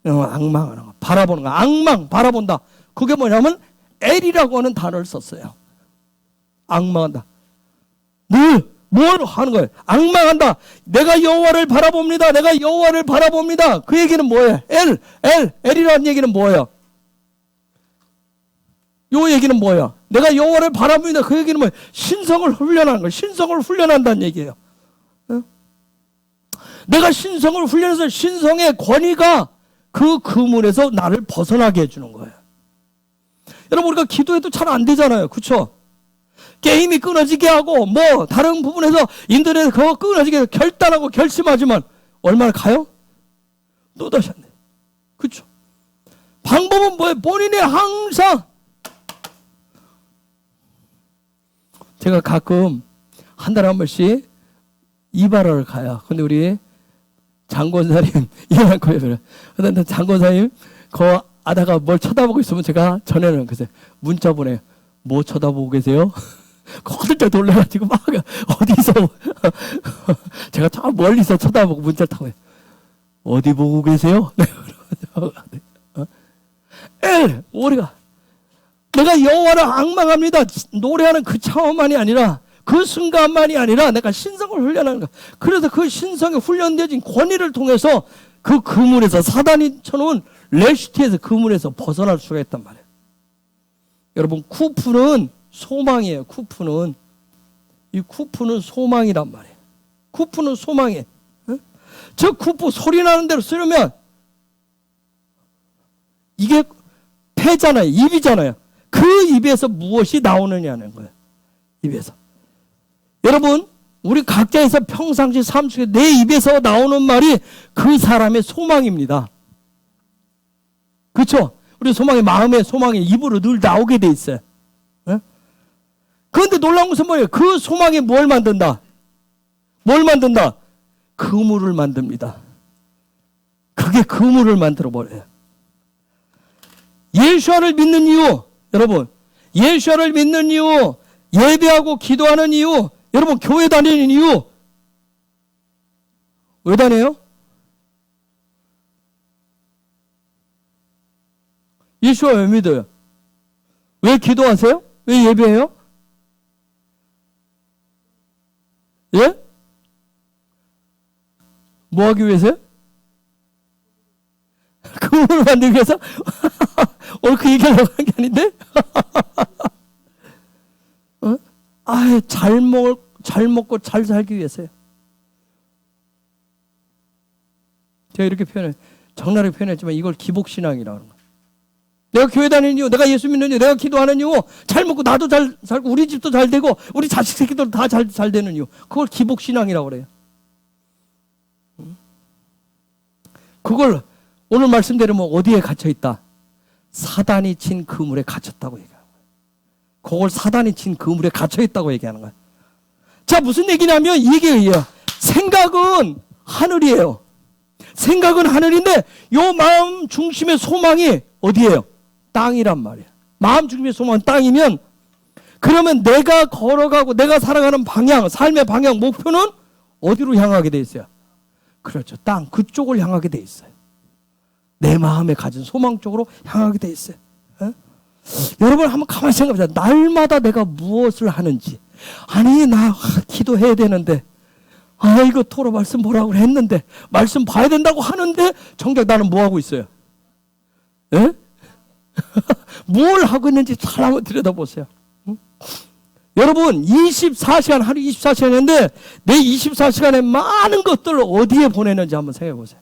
앙망하는 거, 바라보는 거, 바라본다. 그게 뭐냐면 엘이라고 하는 단어를 썼어요. 앙망한다. 뭘 하는 거예요? 앙망한다. 내가 여호와를 바라봅니다. 내가 여호와를 바라봅니다. 그 얘기는 뭐예요? 엘이라는 얘기는 뭐예요? 요 얘기는 뭐예요? 내가 여호와를 바라봅니다. 그 얘기는 뭐예요? 신성을 훈련하는 거예요. 신성을 훈련한다는 얘기예요. 내가 신성을 훈련해서 신성의 권위가 그 그물에서 나를 벗어나게 해주는 거예요. 여러분, 우리가 기도해도 잘 안 되잖아요. 그쵸? 게임이 끊어지게 하고 다른 부분에서 인터넷 그거 끊어지게 결단하고 결심하지만 얼마나 가요? 또다시 안 돼요. 그쵸? 방법은 뭐예요? 본인이 항상 제가 가끔 한 달에 한 번씩 이발을 가요. 근데 우리 장권사님 이해할 거예요. 근데 장권사님 거 아다가 뭘 쳐다보고 있으면 제가 전에는 그래서 문자 보내요. 뭐 쳐다보고 계세요? 거들떠 놀라가지고 막 어디서 제가 저 멀리서 쳐다보고 문자를 타고 해요. 어디 보고 계세요? 우리가 내가 여호와를 앙망합니다. 노래하는 그 차원만이 아니라 그 순간만이 아니라 내가 신성을 훈련하는 거. 그래서 그 신성에 훈련되어진 권위를 통해서 그 그물에서 사단이 쳐놓은 레시티에서 그물에서 벗어날 수가 있단 말이에요. 여러분, 쿠프는 소망이에요. 이 쿠프는 소망이란 말이에요. 쿠프는 소망이에요. 저 쿠프 소리 나는 대로 쓰려면 이게 폐잖아요. 입이잖아요. 그 입에서 무엇이 나오느냐는 거예요. 입에서. 여러분, 우리 각자에서 평상시 삶 속에 내 입에서 나오는 말이 그 사람의 소망입니다. 그렇죠? 우리 소망이 마음의 소망이 입으로 늘 나오게 돼 있어요. 그런데 놀라운 것은 뭐예요? 그 소망이 뭘 만든다? 그물을 만듭니다. 그게 그물을 만들어 버려요. 예수와를 믿는 이유, 여러분, 예수와를 믿는 이유, 예배하고 기도하는 이유, 여러분 교회 다니는 이유 왜 다녀요? 예수와 왜 믿어요? 왜 기도하세요? 왜 예배해요? 예? 뭐 하기 위해서요? 그물을 만들기 위해서? 오늘 그 얘기하려고 한 게 아닌데? 어? 잘 먹고 잘 살기 위해서요. 제가 이렇게 적나라하게 표현했지만 이걸 기복신앙이라고 하는 거예요. 내가 교회 다니는 이유, 내가 예수 믿는 이유, 내가 기도하는 이유, 잘 먹고 나도 잘 살고 우리 집도 잘 되고 우리 자식 새끼들 다 잘 되는 이유. 그걸 기복신앙이라고 그래요. 그걸 오늘 말씀대로 뭐 어디에 갇혀있다? 사단이 친 그물에 갇혔다고 얘기하는 거예요. 그걸 사단이 친 그물에 갇혀있다고 얘기하는 거예요. 자, 무슨 얘기냐면 이게 생각은 하늘이에요. 생각은 하늘인데 요 마음 중심의 소망이 어디예요? 땅이란 말이에요. 마음 중심의 소망은 땅이면 그러면 내가 걸어가고 내가 살아가는 방향, 삶의 방향, 목표는 어디로 향하게 돼 있어요? 그렇죠. 땅, 그쪽을 향하게 돼 있어요. 내 마음에 가진 소망 쪽으로 향하게 돼 있어요. 여러분 한번 가만히 생각해보세요. 날마다 내가 무엇을 하는지. 아니 나 기도해야 되는데 이거 토로 말씀 보라고 했는데 말씀 봐야 된다고 하는데 정작 나는 뭐 하고 있어요? 예? 뭘 하고 있는지 잘 한번 들여다보세요. 여러분 24시간 하루 24시간인데 내 24시간에 많은 것들을 어디에 보내는지 한번 생각해 보세요.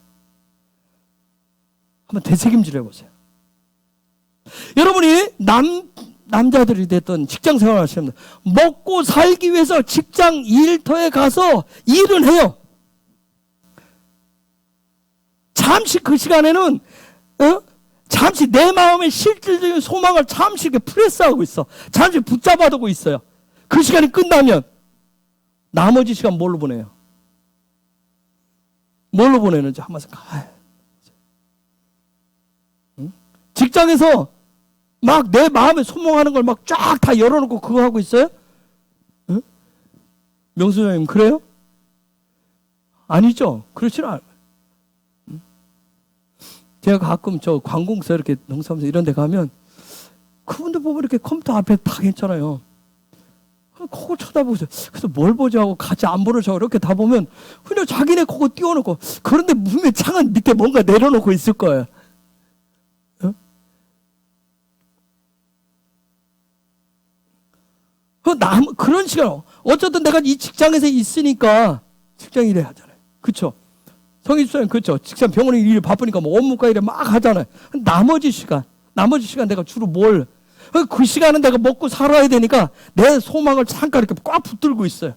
한번 되새김질 해보세요. 여러분이 남자들이 됐던 직장 생활을 하시면 먹고 살기 위해서 직장 일터에 가서 일은 해요. 잠시 그 시간에는 잠시 내 마음의 실질적인 소망을 잠시 이렇게 프레스하고 있어. 잠시 붙잡아두고 있어요. 그 시간이 끝나면 나머지 시간 뭘로 보내요? 뭘로 보내는지 한번 생각해. 직장에서 막 내 마음에 소망하는 걸 막 쫙 다 열어놓고 그거 하고 있어요? 응? 명수장님 그래요? 아니죠. 그렇지는 않아요. 제가 가끔 저 관공서 이렇게 농사하면서 이런 데 가면 그분들 보면 이렇게 컴퓨터 앞에 다 있잖아요. 그거 쳐다보고 있어요. 그래서 뭘 보지 하고 같이 안 보는 척 이렇게 다 보면 그냥 자기네 그거 띄워놓고 그런데 분명히 창은 밑에 뭔가 내려놓고 있을 거예요. 그런 시간, 어쨌든 내가 이 직장에서 있으니까 직장 일을 하잖아요. 그쵸? 성인수사님, 그쵸? 직장 병원에 일이 바쁘니까 뭐 업무과 일을 막 하잖아요. 나머지 시간 내가 주로 그 시간은 내가 먹고 살아야 되니까 내 소망을 잠깐 이렇게 꽉 붙들고 있어요.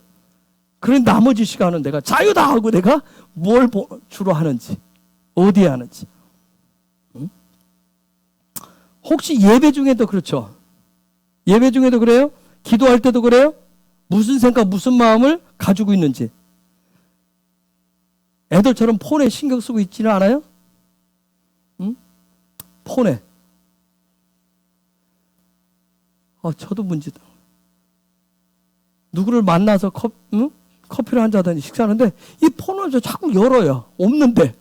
그런 나머지 시간은 내가 자유다 하고 내가 뭘 주로 하는지, 어디에 하는지. 응? 혹시 예배 중에도 그렇죠? 예배 중에도 그래요? 기도할 때도 그래요? 무슨 생각, 무슨 마음을 가지고 있는지. 애들처럼 폰에 신경 쓰고 있지는 않아요? 응? 폰에. 저도 문제다. 누구를 만나서 커피를 한잔하든지 식사하는데 이 폰을 자꾸 열어요. 없는데.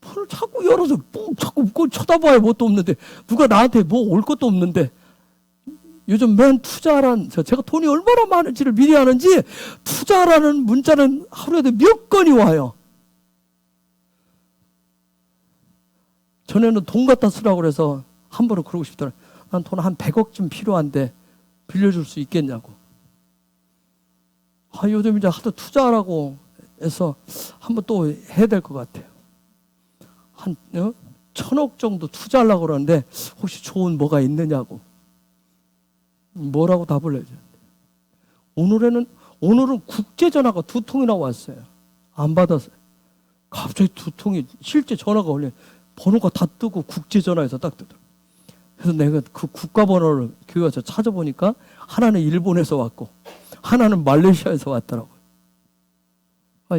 폰을 자꾸 열어서 자꾸 그걸 쳐다봐야 뭣도 없는데 누가 나한테 뭐 올 것도 없는데 요즘 맨 투자란 제가 돈이 얼마나 많은지를 미리 아는지 투자라는 문자는 하루에도 몇 건이 와요. 전에는 돈 갖다 쓰라고 그래서 한 번은 그러고 싶더라. 난 돈 한 100억쯤 필요한데 빌려줄 수 있겠냐고. 요즘 이제 하도 투자하라고 해서 한번 또 해야 될 것 같아요. 한 1,000억 정도 투자하려고 그러는데 혹시 좋은 뭐가 있느냐고. 뭐라고 답을 해줘야 돼. 오늘은 국제전화가 2통이나 왔어요. 안 받았어요. 갑자기 2통이 실제 전화가 올려 번호가 다 뜨고 국제전화에서 딱 뜨더라고요. 그래서 내가 그 국가번호를 교회 와서 찾아보니까 하나는 일본에서 왔고 하나는 말레이시아에서 왔더라고요.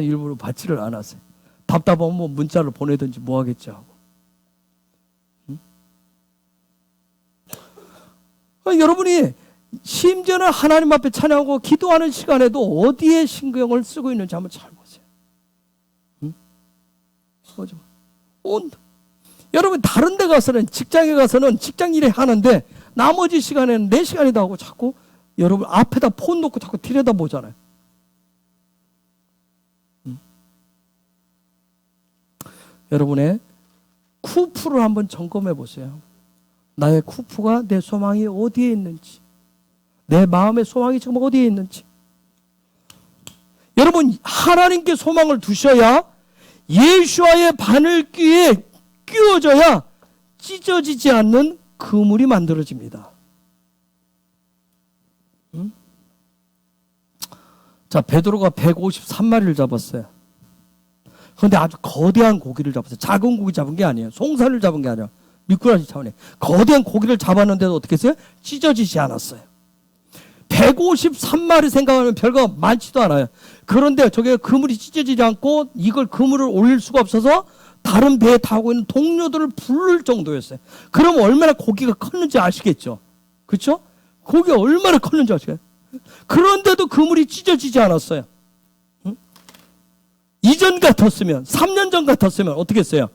일부러 받지를 않았어요. 답답하면 뭐 문자를 보내든지 뭐 하겠지 하고. 응? 여러분이 심지어는 하나님 앞에 찬양하고 기도하는 시간에도 어디에 신경을 쓰고 있는지 한번 잘 보세요. 응? 여러분 다른 데 가서는 직장에 가서는 직장 일에 하는데 나머지 시간에는 내 시간이다 하고 자꾸 여러분 앞에다 폰 놓고 자꾸 들여다보잖아요. 여러분의 쿠프를 한번 점검해 보세요. 나의 쿠프가 내 소망이 어디에 있는지, 내 마음의 소망이 지금 어디에 있는지. 여러분 하나님께 소망을 두셔야 예수와의 바늘귀에 끼워져야 찢어지지 않는 그물이 만들어집니다. 자, 베드로가 153마리를 잡았어요. 그런데 아주 거대한 고기를 잡았어요. 작은 고기 잡은 게 아니에요. 송사를 잡은 게 아니라 미꾸라지 차원에 거대한 고기를 잡았는데도 어떻게 했어요? 찢어지지 않았어요. 153마리 생각하면 별거 많지도 않아요. 그런데 저게 그물이 찢어지지 않고 이걸 그물을 올릴 수가 없어서 다른 배에 타고 있는 동료들을 부를 정도였어요. 그럼 얼마나 고기가 컸는지 아시겠죠? 그렇죠? 고기가 얼마나 컸는지 아시겠어요? 그런데도 그물이 찢어지지 않았어요. 응? 이전 같았으면 3년 전 같았으면 어떻게 했어요?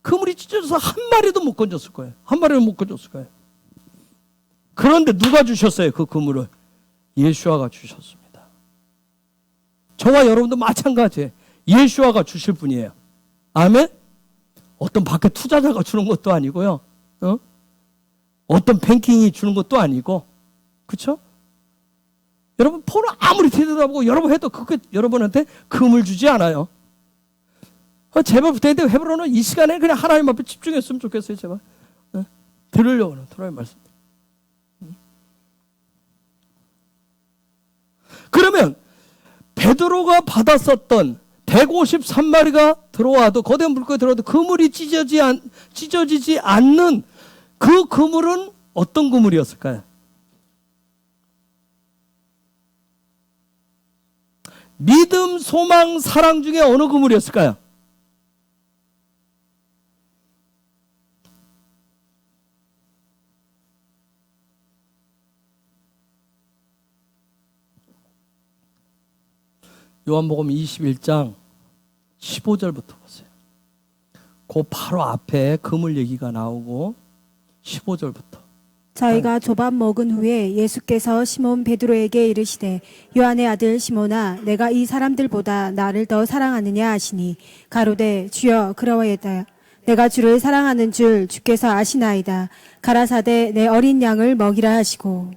그물이 찢어져서 한 마리도 못 건졌을 거예요. 한 마리도 못 건졌을 거예요. 그런데 누가 주셨어요? 그 그물을 예수아가 주셨습니다. 저와 여러분도 마찬가지예요. 예수아가 주실 분이에요. 아멘? 어떤 밖에 투자자가 주는 것도 아니고요. 어떤 뱅킹이 주는 것도 아니고, 그렇죠? 여러분 폰을 아무리 들여다보고 여러분 해도 그게 여러분한테 금을 주지 않아요. 제발 부탁인데 헤브론은 이 시간에 그냥 하나님 앞에 집중했으면 좋겠어요. 제발 들으려고 하는 하나님 말씀. 그러면 베드로가 받았었던 153마리가 들어와도 거대한 물고기 들어와도 그물이 찢어지지 않는 그 그물은 어떤 그물이었을까요? 믿음, 소망, 사랑 중에 어느 그물이었을까요? 요한복음 21장 15절부터 보세요. 그 바로 앞에 그물 얘기가 나오고 15절부터. 저희가 조밥 먹은 후에 예수께서 시몬 베드로에게 이르시되 요한의 아들 시몬아 내가 이 사람들보다 나를 더 사랑하느냐 하시니 가로되 주여 그러하였다. 내가 주를 사랑하는 줄 주께서 아시나이다. 가라사대 내 어린 양을 먹이라 하시고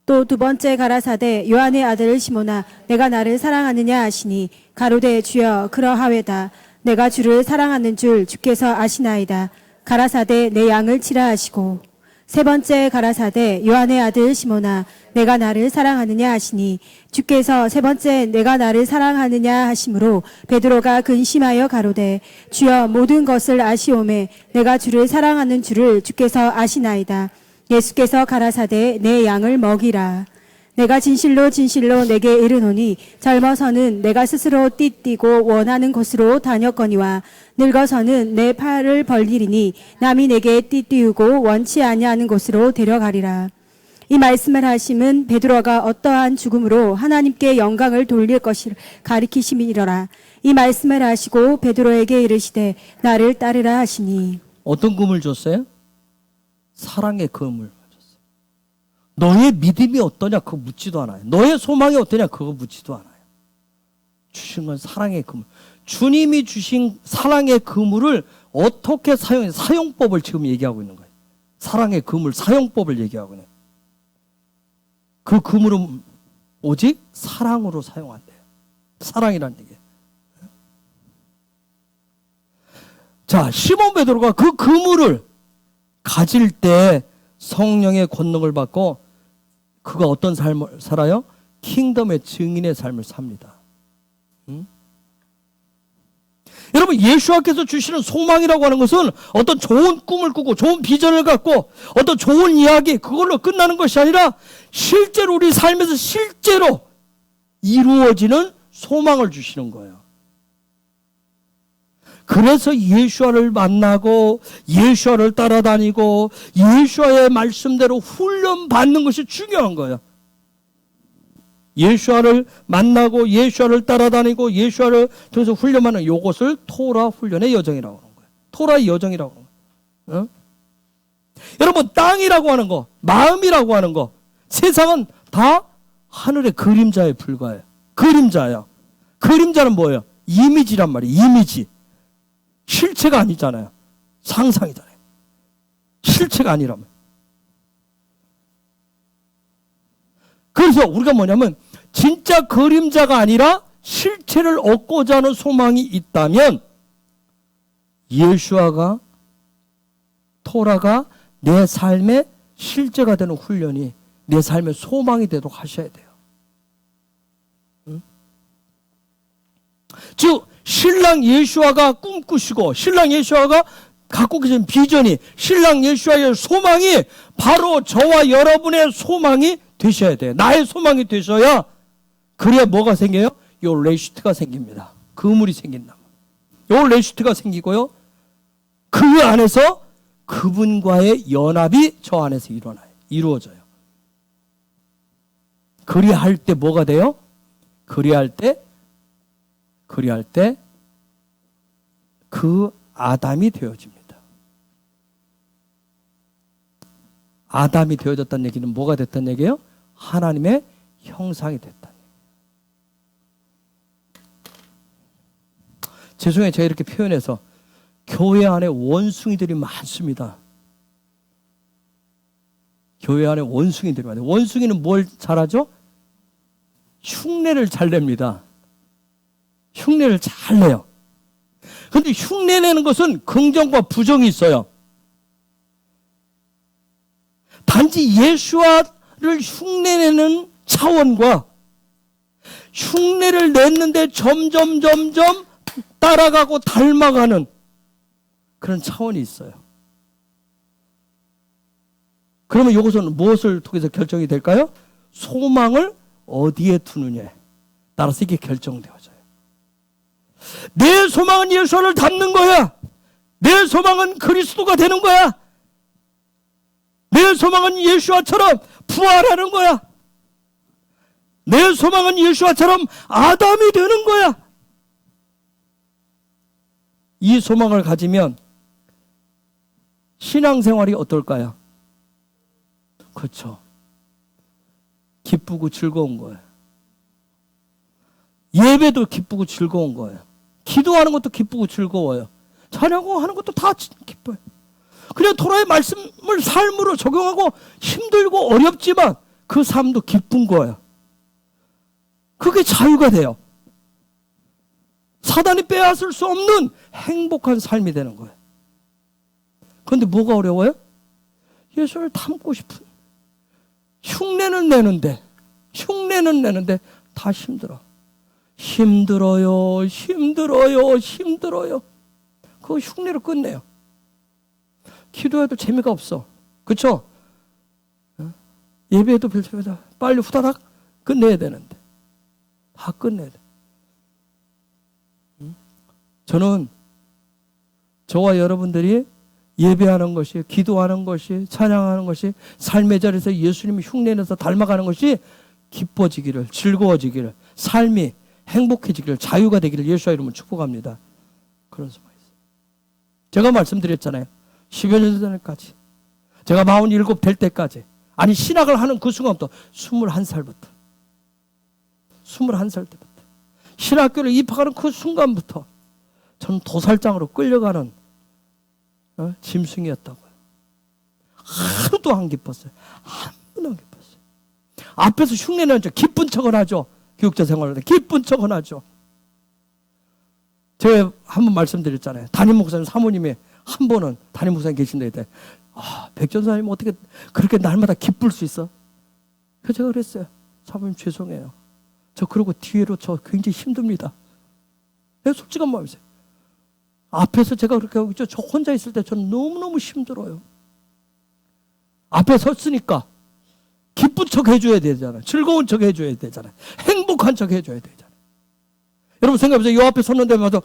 또 두 번째 가라사대 요한의 아들 시몬아 내가 나를 사랑하느냐 하시니 가로되 주여 그러하외다. 내가 주를 사랑하는 줄 주께서 아시나이다. 가라사대 내 양을 치라 하시고 세 번째 가라사대 요한의 아들 시몬아 내가 나를 사랑하느냐 하시니 주께서 세 번째 내가 나를 사랑하느냐 하심으로 베드로가 근심하여 가로되 주여 모든 것을 아시오매 내가 주를 사랑하는 줄을 주께서 아시나이다. 예수께서 가라사대 내 양을 먹이라. 내가 진실로 진실로 내게 이르노니 젊어서는 내가 스스로 띠뛰고 원하는 곳으로 다녔거니와 늙어서는 내 팔을 벌리리니 남이 내게 띠띠우고 원치 아니하는 곳으로 데려가리라. 이 말씀을 하심은 베드로가 어떠한 죽음으로 하나님께 영광을 돌릴 것을 가리키심이니라. 이 말씀을 하시고 베드로에게 이르시되 나를 따르라 하시니. 어떤 금을 줬어요? 사랑의 금을 줬어요. 너의 믿음이 어떠냐 그거 묻지도 않아요. 너의 소망이 어떠냐 그거 묻지도 않아요. 주신 건 사랑의 그물. 주님이 주신 사랑의 그물을 어떻게 사용해? 사용법을 지금 얘기하고 있는 거예요. 사랑의 그물 사용법을 얘기하고 있는 거예요. 그 그물은 오직 사랑으로 사용한대요. 사랑이라는 얘기예요. 자, 시몬 베드로가 그 그물을 가질 때 성령의 권능을 받고 그가 어떤 삶을 살아요? 킹덤의 증인의 삶을 삽니다. 여러분 예수께서 주시는 소망이라고 하는 것은 어떤 좋은 꿈을 꾸고 좋은 비전을 갖고 어떤 좋은 이야기 그걸로 끝나는 것이 아니라 실제로 우리 삶에서 실제로 이루어지는 소망을 주시는 거예요. 그래서 예수와를 만나고 예수와를 따라다니고 예수와의 말씀대로 훈련받는 것이 중요한 거예요. 예수아를 만나고 예수아를 따라다니고 예수아를 통해서 훈련하는 요것을 토라 훈련의 여정이라고 하는 거예요. 토라의 여정이라고 하는 거예요. 여러분, 땅이라고 하는 거, 마음이라고 하는 거, 세상은 다 하늘의 그림자에 불과해요. 그림자예요. 그림자는 뭐예요? 이미지란 말이에요. 이미지. 실체가 아니잖아요. 상상이잖아요. 실체가 아니라면. 그래서 우리가 뭐냐면 진짜 그림자가 아니라 실체를 얻고자 하는 소망이 있다면 예수아가, 토라가 내 삶의 실제가 되는 훈련이 내 삶의 소망이 되도록 하셔야 돼요. 즉 신랑 예수아가 꿈꾸시고 신랑 예수아가 갖고 계신 비전이, 신랑 예수아의 소망이 바로 저와 여러분의 소망이 되셔야 돼요. 나의 소망이 되셔야, 그래야 뭐가 생겨요? 요 레시트가 생깁니다. 그물이 생긴다. 요 레시트가 생기고요. 그 안에서 그분과의 연합이 저 안에서 이루어져요. 그리할 때 뭐가 돼요? 그리할 때 그 아담이 되어집니다. 아담이 되어졌다는 얘기는 뭐가 됐다는 얘기예요? 하나님의 형상이 됐다는 얘기예요. 죄송해요. 제가 이렇게 표현해서 교회 안에 원숭이들이 많습니다. 교회 안에 원숭이들이 많아요. 원숭이는 뭘 잘하죠? 흉내를 잘 냅니다. 흉내를 잘 내요. 그런데 흉내 내는 것은 긍정과 부정이 있어요. 단지 예수와를 흉내내는 차원과 흉내를 냈는데 점점 따라가고 닮아가는 그런 차원이 있어요. 그러면 이것은 무엇을 통해서 결정이 될까요? 소망을 어디에 두느냐에 따라서 이게 결정되어져요. 내 소망은 예수를 닮는 거야. 내 소망은 그리스도가 되는 거야. 내 소망은 예수와처럼 부활하는 거야. 내 소망은 예수와처럼 아담이 되는 거야. 이 소망을 가지면 신앙생활이 어떨까요? 그렇죠. 기쁘고 즐거운 거예요. 예배도 기쁘고 즐거운 거예요. 기도하는 것도 기쁘고 즐거워요. 찬양하는 것도 다 기뻐요. 그냥 토라의 말씀을 삶으로 적용하고 힘들고 어렵지만 그 삶도 기쁜 거예요. 그게 자유가 돼요. 사단이 빼앗을 수 없는 행복한 삶이 되는 거예요. 그런데 뭐가 어려워요? 예수를 닮고 싶은, 흉내는 내는데 다 힘들어요. 그 흉내로 끝내요. 기도해도 재미가 없어. 그렇죠? 예배해도 별 재미가 없어. 빨리 후다닥 끝내야 되는데 다 끝내야 돼. 저는 저와 여러분들이 예배하는 것이, 기도하는 것이, 찬양하는 것이, 삶의 자리에서 예수님이 흉내내서 닮아가는 것이 기뻐지기를, 즐거워지기를, 삶이 행복해지기를, 자유가 되기를 예수의 이름으로 축복합니다. 그런 소망이 있어요. 제가 말씀드렸잖아요. 10여 년 전까지, 제가 47 될 때까지, 아니 신학을 하는 그 순간부터 21살부터 21살 때부터 신학교를 입학하는 그 순간부터 저는 도살장으로 끌려가는 짐승이었다고요. 하루도 안 기뻤어요. 한 번도 안 기뻤어요. 앞에서 흉내내는 척, 기쁜 척은 하죠. 교육자 생활할 때 기쁜 척은 하죠. 제가 한 번 말씀드렸잖아요. 담임 목사님 사모님이 한 번은 담임 목사님 계신데 때, 백전사님 어떻게 그렇게 날마다 기쁠 수 있어? 그래서 제가 그랬어요. 사모님 죄송해요. 저 그러고 뒤로 저 굉장히 힘듭니다. 내가 솔직한 마음이세요. 앞에서 제가 그렇게 하고 있죠. 저 혼자 있을 때 저는 너무너무 힘들어요. 앞에 섰으니까 기쁜 척 해줘야 되잖아요. 즐거운 척 해줘야 되잖아요. 행복한 척 해줘야 되잖아요. 여러분 생각해보세요. 이 앞에 섰는데마다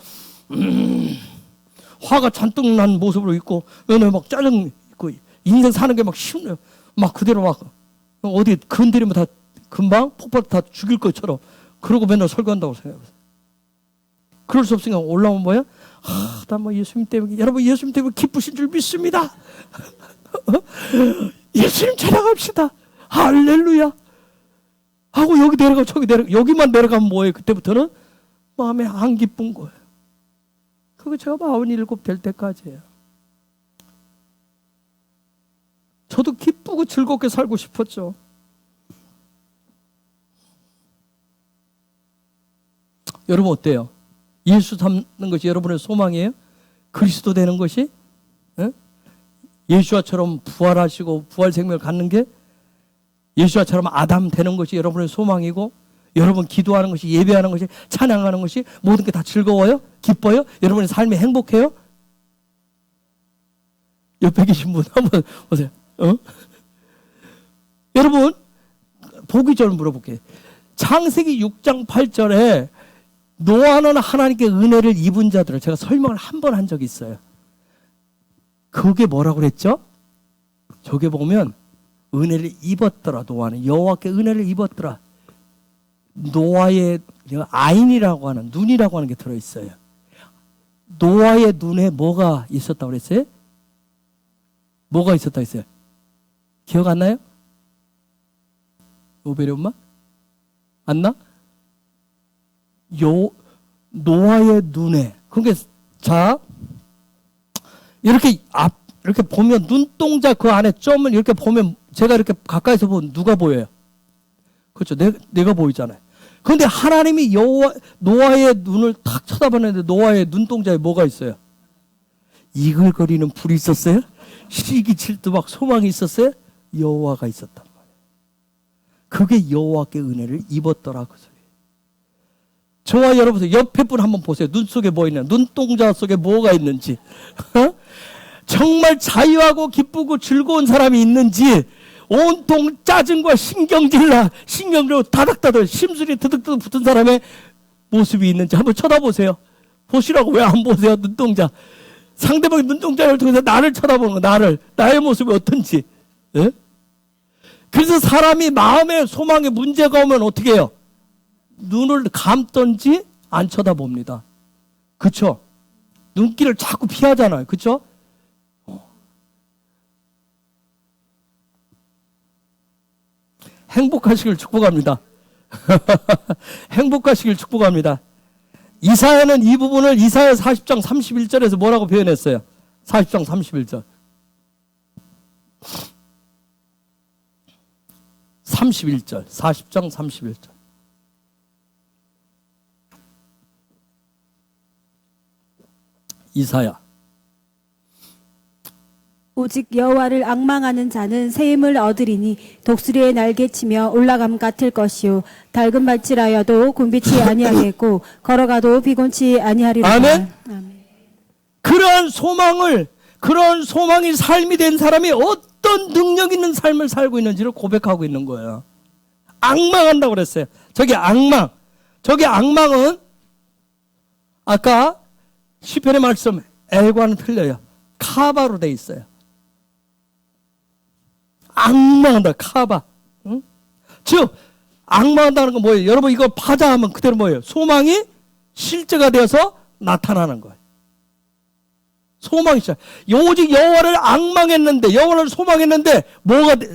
화가 잔뜩 난 모습으로 있고, 연애 막 짜증 있고, 인생 사는 게 막 힘들어요. 막 그대로 막 어디 건드리면 다 금방 폭발 다 죽일 것처럼 그러고 맨날 설교한다고 생각해요. 그럴 수 없으니까 올라오면 뭐야? 나 뭐 예수님 때문에, 여러분 예수님 때문에 기쁘신 줄 믿습니다. 예수님 찬양합시다. 할렐루야. 하고 여기 내려가 저기 내려가 여기만 내려가면 뭐예요? 그때부터는 마음에 안 기쁜 거예요. 그거 제가 47 될 때까지예요. 저도 기쁘고 즐겁게 살고 싶었죠. 여러분 어때요? 예수 닮는 것이 여러분의 소망이에요? 그리스도 되는 것이? 예? 예수와처럼 부활하시고 부활 생명을 갖는 게 예수와처럼 아담 되는 것이 여러분의 소망이고, 여러분 기도하는 것이, 예배하는 것이, 찬양하는 것이 모든 게 다 즐거워요? 기뻐요? 여러분의 삶이 행복해요? 옆에 계신 분 한번 보세요. 여러분 보기 전에 물어볼게요. 창세기 6장 8절에 노아는 하나님께 은혜를 입은 자들을 제가 설명을 한 번 한 적이 있어요. 그게 뭐라고 그랬죠? 저게 보면 은혜를 입었더라. 노아는 여호와께 은혜를 입었더라. 노아의 아인이라고 하는, 눈이라고 하는 게 들어있어요. 노아의 눈에 뭐가 있었다고 그랬어요? 뭐가 있었다고 했어요? 기억 안 나요? 오베리 엄마? 안 나? 노아의 눈에. 그러니까 자, 이렇게 보면 눈동자 그 안에 점을 이렇게 보면, 제가 이렇게 가까이서 보면 누가 보여요? 그렇죠. 내가 보이잖아요. 그런데 하나님이 노아의 눈을 탁 쳐다봤는데 노아의 눈동자에 뭐가 있어요? 이글거리는 불이 있었어요? 시기칠도 막 소망이 있었어요? 여호와가 있었단 말이에요. 그게 여호와께 은혜를 입었더라 그 소리. 저와 여러분 옆에 분 한번 보세요. 눈 속에 뭐 있냐? 눈동자 속에 뭐가 있는지. 정말 자유하고 기쁘고 즐거운 사람이 있는지, 온통 짜증과 신경질로 다닥다닥 심술이 드득드득 붙은 사람의 모습이 있는지 한번 쳐다보세요. 보시라고. 왜 안 보세요? 눈동자. 상대방의 눈동자를 통해서 나를 쳐다보는 거, 나의 모습이 어떤지. 예? 그래서 사람이 마음에 소망에 문제가 오면 어떻게 해요? 눈을 감던지 안 쳐다봅니다. 그쵸? 눈길을 자꾸 피하잖아요. 그쵸? 행복하시길 축복합니다. 행복하시길 축복합니다. 이사야는 이 부분을 이사야 40장 31절에서 뭐라고 표현했어요? 40장 31절. 31절. 40장 31절. 이사야. 오직 여호와를 앙망하는 자는 새 힘을 얻으리니 독수리의 날개치며 올라감 같을 것이요 달금 발질하여도 곤비치 아니하겠고 걸어가도 비곤치 아니하리라. 아멘. 그런 소망이 삶이 된 사람이 어떤 능력 있는 삶을 살고 있는지를 고백하고 있는 거예요. 앙망한다고 그랬어요. 저게 앙망은 아까 시편의 말씀 L과는 틀려요. 카바로 돼 있어요. 앙망한다. 카바. 응? 즉 앙망한다는 건 뭐예요? 여러분 이거 파자하면 그대로 뭐예요? 소망이 실제가 되어서 나타나는 거예요. 소망이 있어요. 오직 여호와를 앙망했는데, 여호와를 소망했는데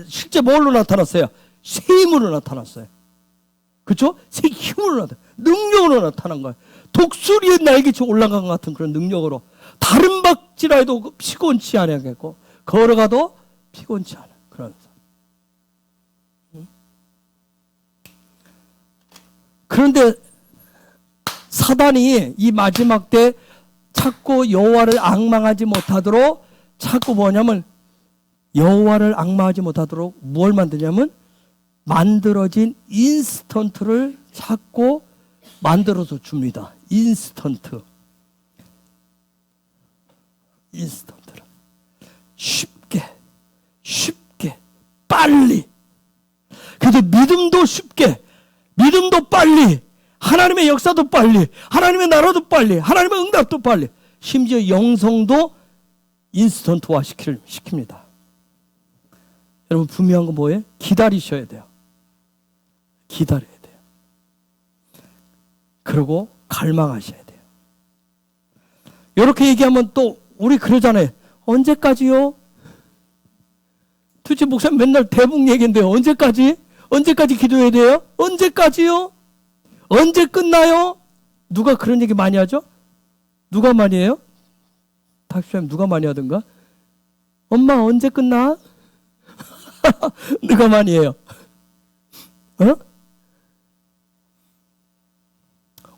실제 뭘로 나타났어요? 새 힘으로 나타났어요. 그렇죠? 새 힘으로 능력으로 나타난 거예요. 독수리의 날개치 올라간 것 같은 그런 능력으로. 다른 박질하여도 피곤치 않겠고 걸어가도 피곤치 않아. 그런 사람. 그런데 사단이 이 마지막 때 자꾸 여호와를 앙망하지 못하도록 자꾸 뭐냐면 여호와를 앙망하지 못하도록 뭘 만드냐면 만들어진 인스턴트를 자꾸 만들어서 줍니다. 인스턴트를 쉽게 빨리. 그래서 믿음도 쉽게, 믿음도 빨리, 하나님의 역사도 빨리, 하나님의 나라도 빨리, 하나님의 응답도 빨리, 심지어 영성도 인스턴트화 시킵니다. 여러분 분명한 건 뭐예요? 기다리셔야 돼요. 기다려야 돼요. 그리고 갈망하셔야 돼요. 이렇게 얘기하면 또 우리 그러잖아요. 언제까지요? 도대체 목사님 맨날 대북 얘기인데요. 언제까지? 언제까지 기도해야 돼요? 언제까지요? 언제 끝나요? 누가 그런 얘기 많이 하죠? 누가 많이 해요? 닥치님 누가 많이 하던가? 엄마 언제 끝나? 누가 많이 해요? 어?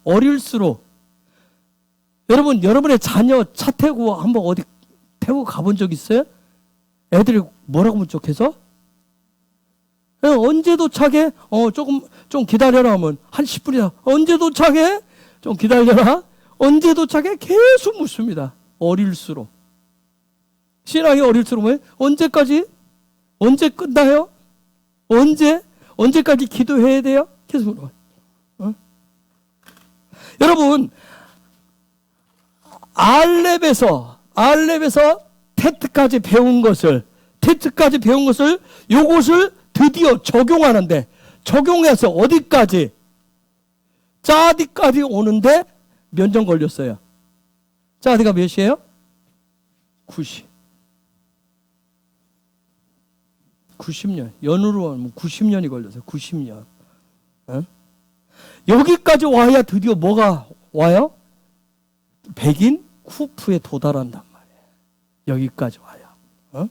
어릴수록 여러분, 여러분의 자녀 차 태우고 한번 어디 태우고 가본 적 있어요? 애들이 뭐라고 문쪽해서? 언제 도착해? 좀 기다려라 하면 한 10분이다. 언제 도착해? 좀 기다려라. 언제 도착해? 계속 묻습니다. 어릴수록. 신앙이 어릴수록 뭐예요? 언제까지? 언제 끝나요? 언제까지 기도해야 돼요? 계속 물어봐요. 여러분, 알렙에서 테트까지 배운 것을 요것을 드디어 적용하는데, 적용해서 어디까지? 짜디까지 오는데 몇 년 걸렸어요? 짜디가 몇이에요? 90년. 연으로 하면 90년이 걸렸어요. 90년. 어? 여기까지 와야 드디어 뭐가 와요? 백인 쿠프에 도달한단 말이에요. 여기까지 와요. 어?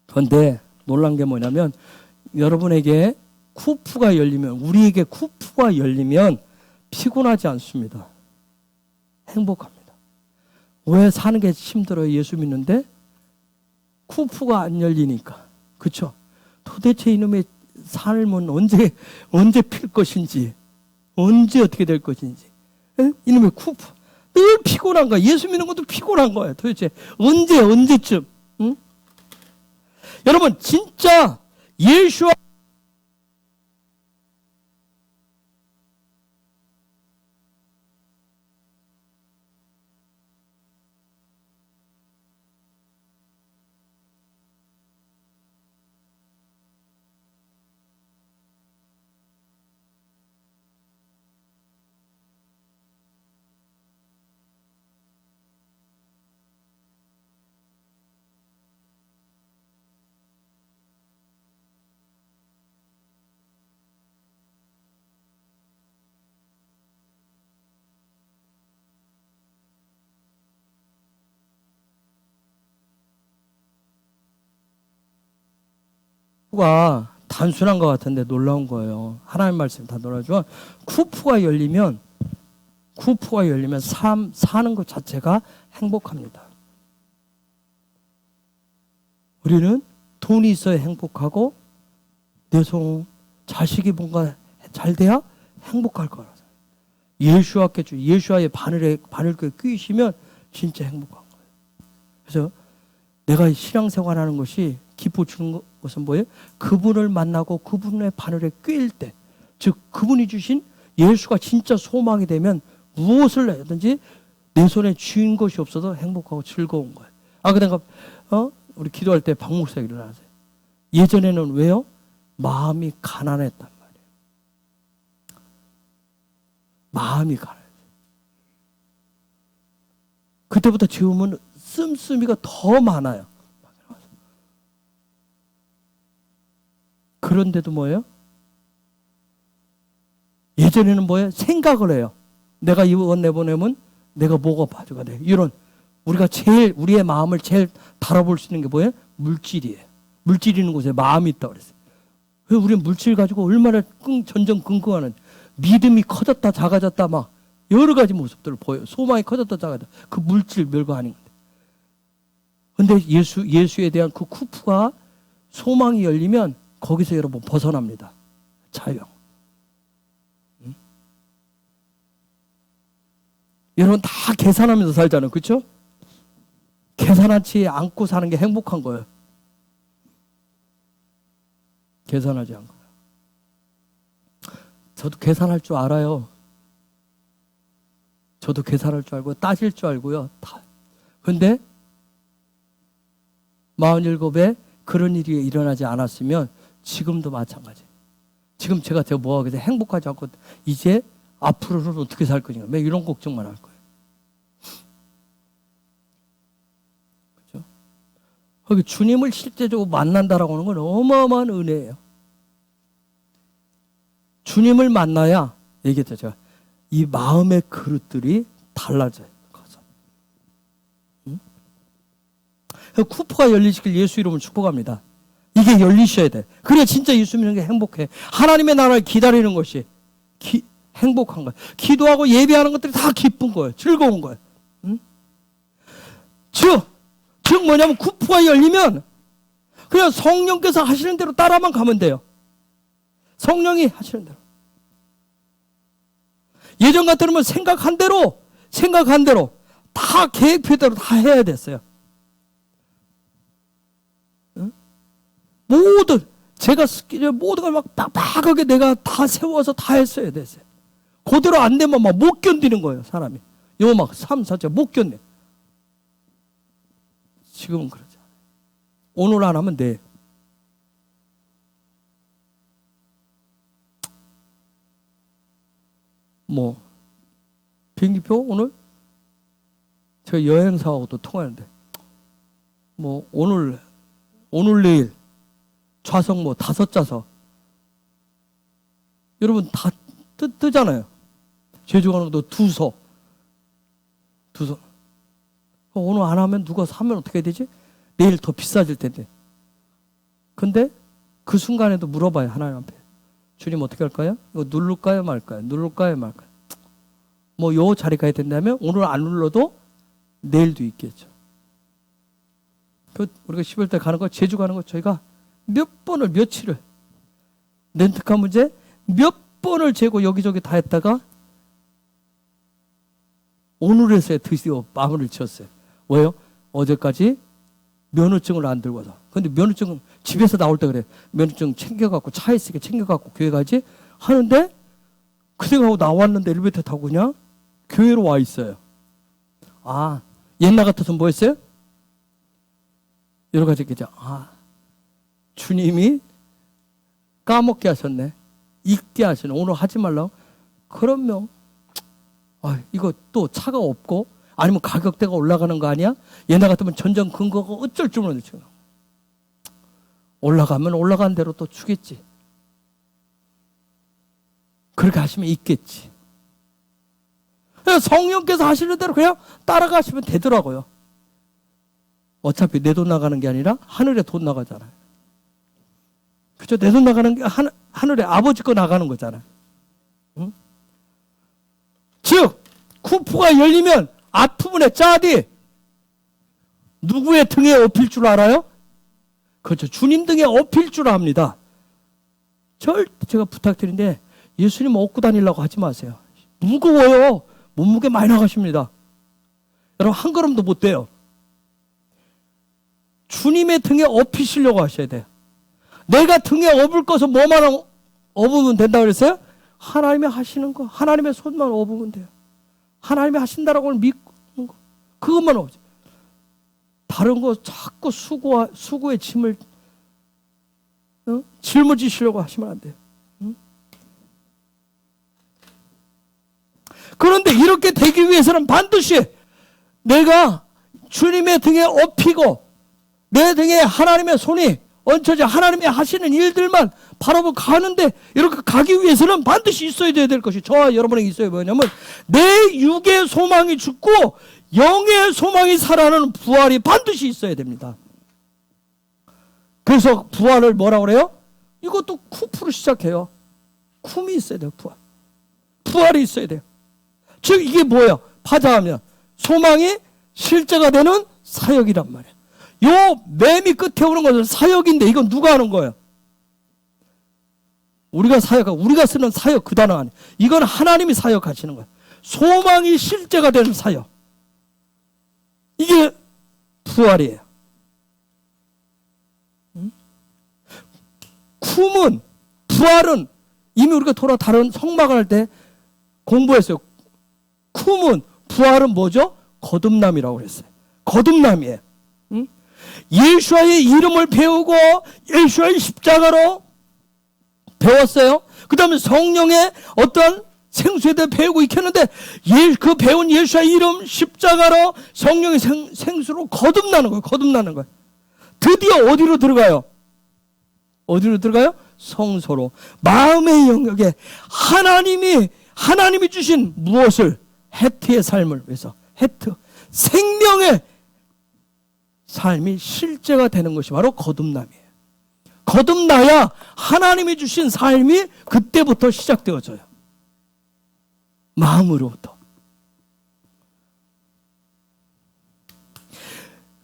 그런데 놀란 게 뭐냐면, 여러분에게 쿠프가 열리면, 우리에게 쿠프가 열리면 피곤하지 않습니다. 행복합니다. 왜 사는 게 힘들어요? 예수 믿는데? 쿠프가 안 열리니까. 그렇죠? 도대체 이놈의 삶은 언제 필 것인지, 언제 어떻게 될 것인지. 에? 이놈의 쿠프. 늘 피곤한 거야. 예수 믿는 것도 피곤한 거예요. 도대체 언제쯤. 응? 여러분, 진짜 예수와 쿠프가 단순한 것 같은데 놀라운 거예요. 하나님 말씀 다 놀라지만 쿠프가 열리면 사는 것 자체가 행복합니다. 우리는 돈이 있어야 행복하고 내 자식이 뭔가 잘 돼야 행복할 거라서. 예수와의 바늘에 끼시면 진짜 행복한 거예요. 그래서 내가 신앙생활하는 것이 기뻐 주는 것은 뭐예요? 그분을 만나고 그분의 바늘에 꿰일 때, 즉 그분이 주신 예수가 진짜 소망이 되면 무엇을 하든지 내 손에 쥐인 것이 없어도 행복하고 즐거운 거예요. 그러니까 우리 기도할 때 박 목사가 일어나세요. 예전에는 왜요? 마음이 가난했단 말이에요. 마음이 가난해요. 그때부터 지금은 씀씀이가 더 많아요. 그런데도 뭐예요? 예전에는 뭐예요? 생각을 해요. 내가 이번 내보내면 내가 뭐가 봐줘가 돼. 이런 우리의 마음을 제일 다뤄볼 수 있는 게 뭐예요? 물질이에요. 물질 있는 곳에 마음이 있다고 그랬어요. 왜 우리는 물질 가지고 얼마나 전전긍긍하는, 믿음이 커졌다 작아졌다 막 여러 가지 모습들을 보여요. 소망이 커졌다 작아졌다. 그 물질 별거 아닌 건데. 근데 예수에 대한 그 쿠프가 소망이 열리면 거기서 여러분 벗어납니다. 자유. 여러분 다 계산하면서 살잖아요. 그렇죠? 계산하지 않고 사는 게 행복한 거예요. 계산하지 않고. 저도 계산할 줄 알아요. 저도 계산할 줄 알고 따질 줄 알고요. 다. 근데 47에 그런 일이 일어나지 않았으면 지금도 마찬가지. 지금 제가 뭐 하겠어요? 행복하지 않고 이제 앞으로는 어떻게 살 거냐. 매 이런 걱정만 할 거예요. 그렇죠? 거기 주님을 실제적으로 만난다라고 하는 건 어마어마한 은혜예요. 주님을 만나야 얘기했죠. 제가 이 마음의 그릇들이 달라져요. 응? 쿠퍼가 열리시길 예수 이름으로 축복합니다. 이게 열리셔야 돼. 그래야 진짜 예수 믿는 게 행복해. 하나님의 나라를 기다리는 것이 행복한 거예요. 기도하고 예배하는 것들이 다 기쁜 거예요. 즐거운 거예요. 응? 즉 뭐냐면 쿠퍼가 열리면 그냥 성령께서 하시는 대로 따라만 가면 돼요. 성령이 하시는 대로. 예전 같으면 생각한 대로 다 계획표대로 다 해야 됐어요. 응? 모든 걸 막 빡빡하게 내가 다 세워서 다 했어야 됐어요. 그대로 안 되면 막 못 견디는 거예요, 사람이. 이거 막 삶 자체가 못 견뎌. 지금은 그러지 않아요. 오늘 안 하면 돼. 비행기표 오늘? 제가 여행사하고도 통화하는데, 오늘 내일 좌석 5좌석. 여러분 다 뜨잖아요. 제주 가는 것도 2석. 오늘 안 하면 누가 사면 어떻게 해야 되지? 내일 더 비싸질 텐데. 근데 그 순간에도 물어봐요, 하나님 앞에. 주님 어떻게 할까요? 이거 누를까요 말까요? 요 자리 가야 된다면 오늘 안 눌러도 내일도 있겠죠. 우리가 11월 때 가는 거, 제주 가는 거 저희가 며칠을 렌트카 문제 몇 번을 재고 여기저기 다 했다가 오늘에서야 드디어 마무리를 지었어요. 왜요? 어제까지 면허증을 안 들고 와서. 근데 면허증은 집에서 나올 때 그래. 면허증 챙겨갖고 차에 있으니까 챙겨갖고 교회 가지 하는데 그 생각하고 나왔는데 엘리베이터 타고 그냥 교회로 와 있어요. 옛날 같아서 뭐 했어요? 여러 가지 있겠죠. 주님이 까먹게 하셨네. 잊게 하시네. 오늘 하지 말라고. 그러면 이거 또 차가 없고 아니면 가격대가 올라가는 거 아니야? 옛날 같으면 전전 근거가 어쩔 줄 모르겠죠. 올라가면 올라간 대로 또 주겠지. 그렇게 하시면 있겠지. 성령께서 하시는 대로 그냥 따라가시면 되더라고요. 어차피 내 돈 나가는 게 아니라 하늘에 돈 나가잖아요. 그죠? 내 돈 나가는 게 하늘에 아버지 거 나가는 거잖아요. 응? 즉 쿠프가 열리면 앞부분에 짜디 누구의 등에 업힐 줄 알아요? 그렇죠. 주님 등에 업힐 줄 압니다. 절대 제가 부탁드리는데 예수님 업고 다니려고 하지 마세요. 무거워요. 몸무게 많이 나가십니다. 여러분 한 걸음도 못 돼요. 주님의 등에 업히시려고 하셔야 돼요. 내가 등에 업을 것을 뭐만 업으면 된다고 그랬어요? 하나님이 하시는 거, 하나님의 손만 업으면 돼요. 하나님이 하신다라고 믿고 거. 그것만 오지. 다른 거 자꾸 수고의 짐을 짊어지시려고 하시면 안 돼요. 그런데 이렇게 되기 위해서는 반드시 내가 주님의 등에 업히고 내 등에 하나님의 손이 얹혀져 하나님이 하시는 일들만 바라보고 가는데 이렇게 가기 위해서는 반드시 있어야 될 것이 저와 여러분에게 있어야 뭐냐면 내 육의 소망이 죽고 영의 소망이 살아나는 부활이 반드시 있어야 됩니다. 그래서 부활을 뭐라고 그래요? 이것도 쿠프로 시작해요. 쿰이 있어야 돼요. 부활이 있어야 돼요. 즉 이게 뭐예요? 파자하면 소망이 실제가 되는 사역이란 말이에요. 요 매미 끝에 오는 것은 사역인데 이건 누가 하는 거예요? 우리가 쓰는 사역 그 단어 아니에요. 이건 하나님이 사역하시는 거예요. 소망이 실제가 되는 사역. 이게 부활이에요. 쿰은 부활은 이미 우리가 다른 성막을 할 때 공부했어요. 쿰은 부활은 뭐죠? 거듭남이라고 그랬어요. 거듭남이에요. 예수와의 이름을 배우고 예수와의 십자가로 배웠어요. 그 다음에 성령의 어떤 생수에 대해 배우고 익혔는데 그 배운 예수의 이름 십자가로 성령의 생수로 거듭나는 거예요. 거듭나는 거예요. 드디어 어디로 들어가요? 어디로 들어가요? 성소로. 마음의 영역에 하나님이 주신 무엇을? 해트의 삶을 위해서. 해트. 생명의 삶이 실제가 되는 것이 바로 거듭남이에요. 거듭나야 하나님이 주신 삶이 그때부터 시작되어져요. 마음으로부터.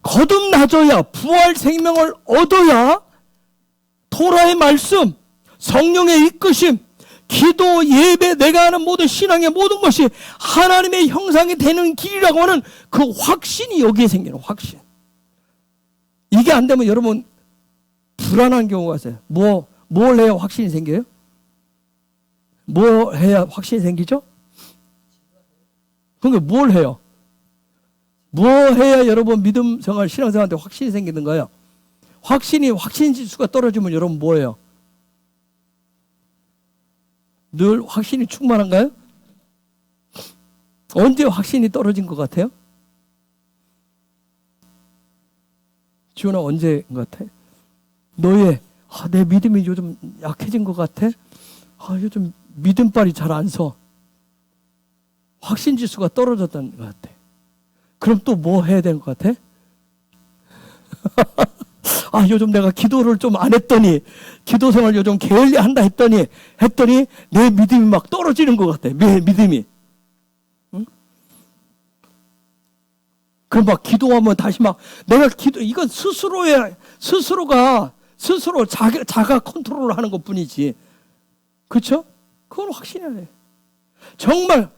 거듭나져야 부활 생명을 얻어야 토라의 말씀, 성령의 이끄심, 기도, 예배, 내가 하는 모든 신앙의 모든 것이 하나님의 형상이 되는 길이라고 하는 그 확신이 여기에 생기는 확신. 이게 안 되면 여러분 불안한 경우가 있어요. 뭘 해야 확신이 생겨요? 뭘 해야 확신이 생기죠? 그러니까 뭘 해요? 뭐 해야 여러분 믿음 생활, 신앙생활한테 확신이 생기는 거예요? 확신 지수가 떨어지면 여러분 뭐예요? 늘 확신이 충만한가요? 언제 확신이 떨어진 것 같아요? 지훈아, 언제인 것 같아? 너의 내 믿음이 요즘 약해진 것 같아? 요즘 믿음발이 잘 안 서. 확신 지수가 떨어졌다는 것 같아. 그럼 또 뭐 해야 되는 것 같아? 요즘 내가 기도를 좀 안 했더니, 기도 생활 요즘 게을리 한다 했더니 내 믿음이 막 떨어지는 것 같아. 내 믿음이. 응? 그럼 막 기도하면 다시 막 내가 이건 스스로가 스스로 자가 컨트롤을 하는 것 뿐이지. 그렇죠? 그건 확신이 아니에요. 정말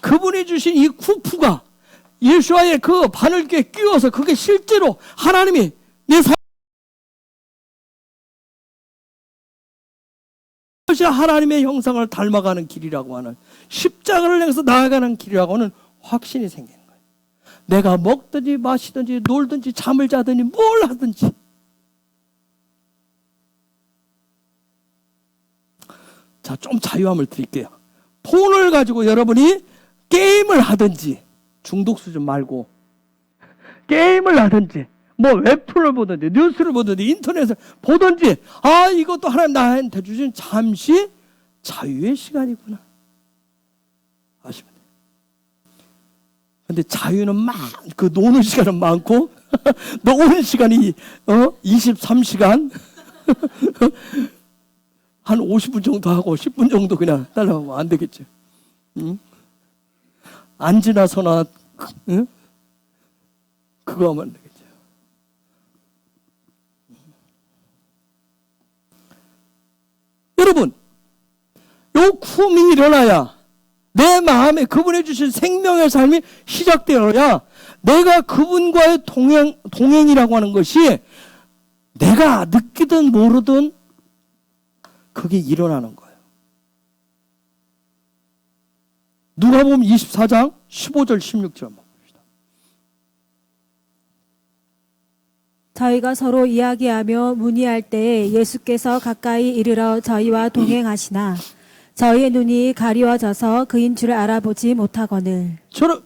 그분이 주신 이 쿠프가 예수와의 그 바늘귀에 끼워서 그게 실제로 하나님이 내 삶, 그것이 하나님의 형상을 닮아가는 길이라고 하는, 십자가를 향해서 나아가는 길이라고 하는 확신이 생기는 거예요. 내가 먹든지 마시든지 놀든지 잠을 자든지 뭘 하든지. 자, 좀 자유함을 드릴게요. 폰을 가지고 여러분이 게임을 하든지, 중독수 좀 말고 게임을 하든지, 뭐 웹툰을 보든지 뉴스를 보든지 인터넷을 보든지, 이것도 하나님 나한테 주신 잠시 자유의 시간이구나 아시면 돼요. 근데 자유는 노는 시간은 많고 노는 시간이 23시간 한 50분 정도 하고 10분 정도 그냥 따라가면 안 되겠죠. 응? 안 지나서나 그거 하면 안 되겠죠. 여러분, 요 쿰이 일어나야 내 마음에 그분이 주신 생명의 삶이 시작되어야 내가 그분과의 동행이라고 하는 것이 내가 느끼든 모르든 그게 일어나는 거예요. 누가복음 24장 15절 16절 한번 봅시다. 저희가 서로 이야기하며 문의할 때에 예수께서 가까이 이르러 저희와 동행하시나 저희의 눈이 가리워져서 그인 줄 알아보지 못하거늘.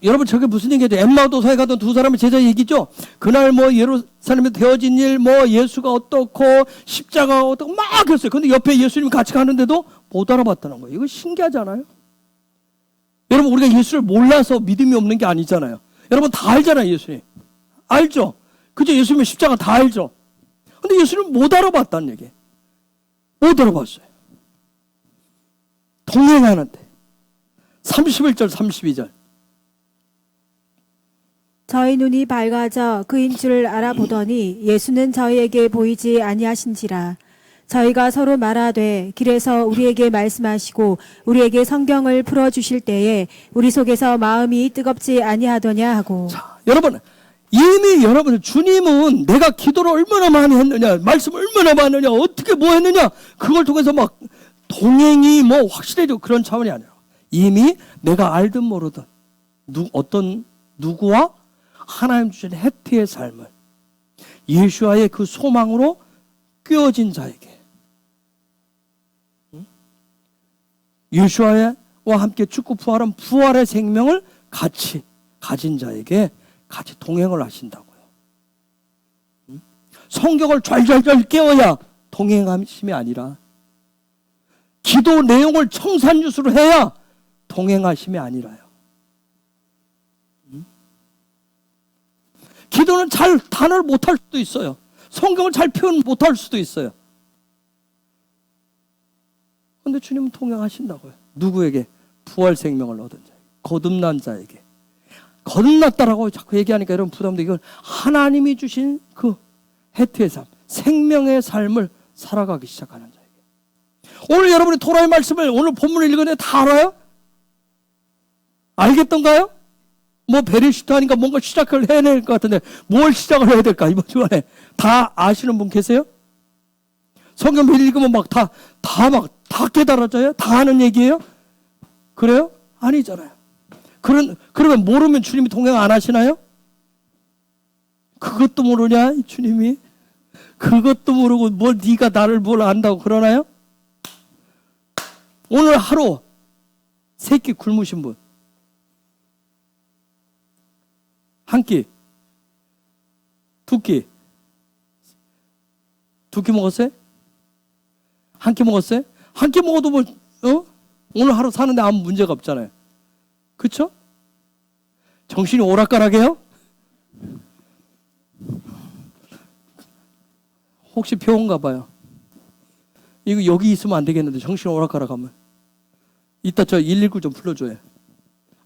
여러분, 저게 무슨 얘기죠? 엠마오도사에 가던 두 사람의 제자 얘기죠. 그날 예루살렘에 되어진 일, 예수가 어떻고 십자가가 어떻고 막 했어요. 근데 옆에 예수님이 같이 가는데도 못 알아봤다는 거예요. 이거 신기하잖아요. 여러분, 우리가 예수를 몰라서 믿음이 없는 게 아니잖아요. 여러분 다 알잖아요. 예수님 알죠? 그죠? 예수님의 십자가 다 알죠? 근데 예수님 못 알아봤다는 얘기. 못 알아봤어요. 동행하는데 31절 32절 저희 눈이 밝아져 그인 줄 알아보더니 예수는 저희에게 보이지 아니하신지라. 저희가 서로 말하되 길에서 우리에게 말씀하시고 우리에게 성경을 풀어주실 때에 우리 속에서 마음이 뜨겁지 아니하더냐 하고. 자, 여러분, 이미 여러분, 주님은 내가 기도를 얼마나 많이 했느냐, 말씀을 얼마나 많이 했느냐, 어떻게 뭐 했느냐, 그걸 통해서 막 동행이 확실해지고 그런 차원이 아니라 이미 내가 알든 모르든 누구와 하나님 주신 해피의 삶을 예수와의 그 소망으로 꿰어진 자에게 예수와와 함께 죽고 부활한 부활의 생명을 같이 가진 자에게 같이 동행을 하신다고요. 성경을 잘 깨워야 동행하심이 아니라, 기도 내용을 청산유수로 해야 동행하심이 아니라요. 기도는 잘 단어를 못할 수도 있어요. 성경을 잘 표현 못할 수도 있어요. 그런데 주님은 동행하신다고요. 누구에게? 부활 생명을 얻은 자에게, 거듭난 자에게. 거듭났다라고 자꾸 얘기하니까 여러분 부담돼. 이건 하나님이 주신 그 해태의 삶, 생명의 삶을 살아가기 시작하는 자에게. 오늘 여러분이 토라의 말씀을, 오늘 본문을 읽었는데 다 알아요? 알겠던가요? 뭐 베레시트 하니까 뭔가 시작을 해야 될 것 같은데 뭘 시작을 해야 될까? 이번 주간에 다 아시는 분 계세요? 성경 매일 읽으면 막 다 깨달아져요? 다 아는 얘기예요? 그래요? 아니잖아요. 그러면 모르면 주님이 동행 안 하시나요? 그것도 모르냐, 주님이? 그것도 모르고 뭘 네가 나를 뭘 안다고 그러나요? 오늘 하루 3끼 굶으신 분, 한 끼, 두 끼 먹었어요? 한 끼 먹었어요? 한 끼 먹어도 뭐, 오늘 하루 사는데 아무 문제가 없잖아요. 그쵸? 정신이 오락가락해요? 혹시 병원가 봐요. 이거 여기 있으면 안 되겠는데 정신이 오락가락하면. 이따 저 119 좀 불러줘요.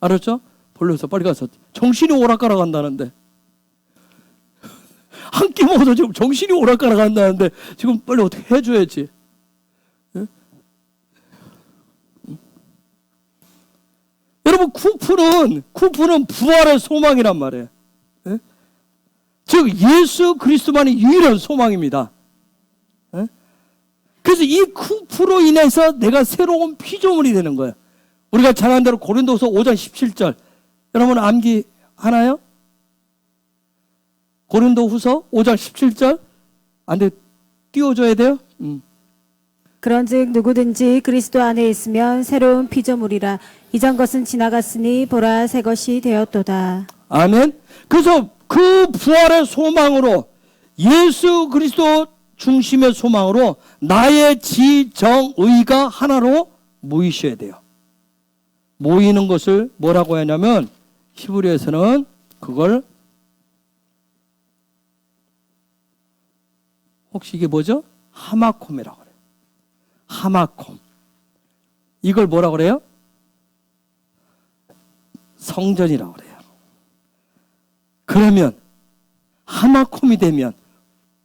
알았죠? 불러서 빨리 가서. 정신이 오락가락한다는데. 한 끼 먹어도 지금 정신이 오락가락한다는데 지금 빨리 어떻게 해줘야지. 예? 여러분 쿠프는 부활의 소망이란 말이에요. 예? 즉 예수 그리스도만이 유일한 소망입니다. 예? 그래서 이 쿠프로 인해서 내가 새로운 피조물이 되는 거예요. 우리가 잘 아는 대로 고린도서 5장 17절 여러분 암기하나요? 고린도후서 5장 17절 안 돼, 띄워줘야 돼요? 그런즉 누구든지 그리스도 안에 있으면 새로운 피조물이라. 이전 것은 지나갔으니 보라 새 것이 되었도다. 아멘. 그래서 그 부활의 소망으로, 예수 그리스도 중심의 소망으로 나의 지정의가 하나로 모이셔야 돼요. 모이는 것을 뭐라고 하냐면 히브리에서는 그걸, 혹시 이게 뭐죠? 하마콤이라고 그래요. 하마콤. 이걸 뭐라고 그래요? 성전이라고 그래요. 그러면 하마콤이 되면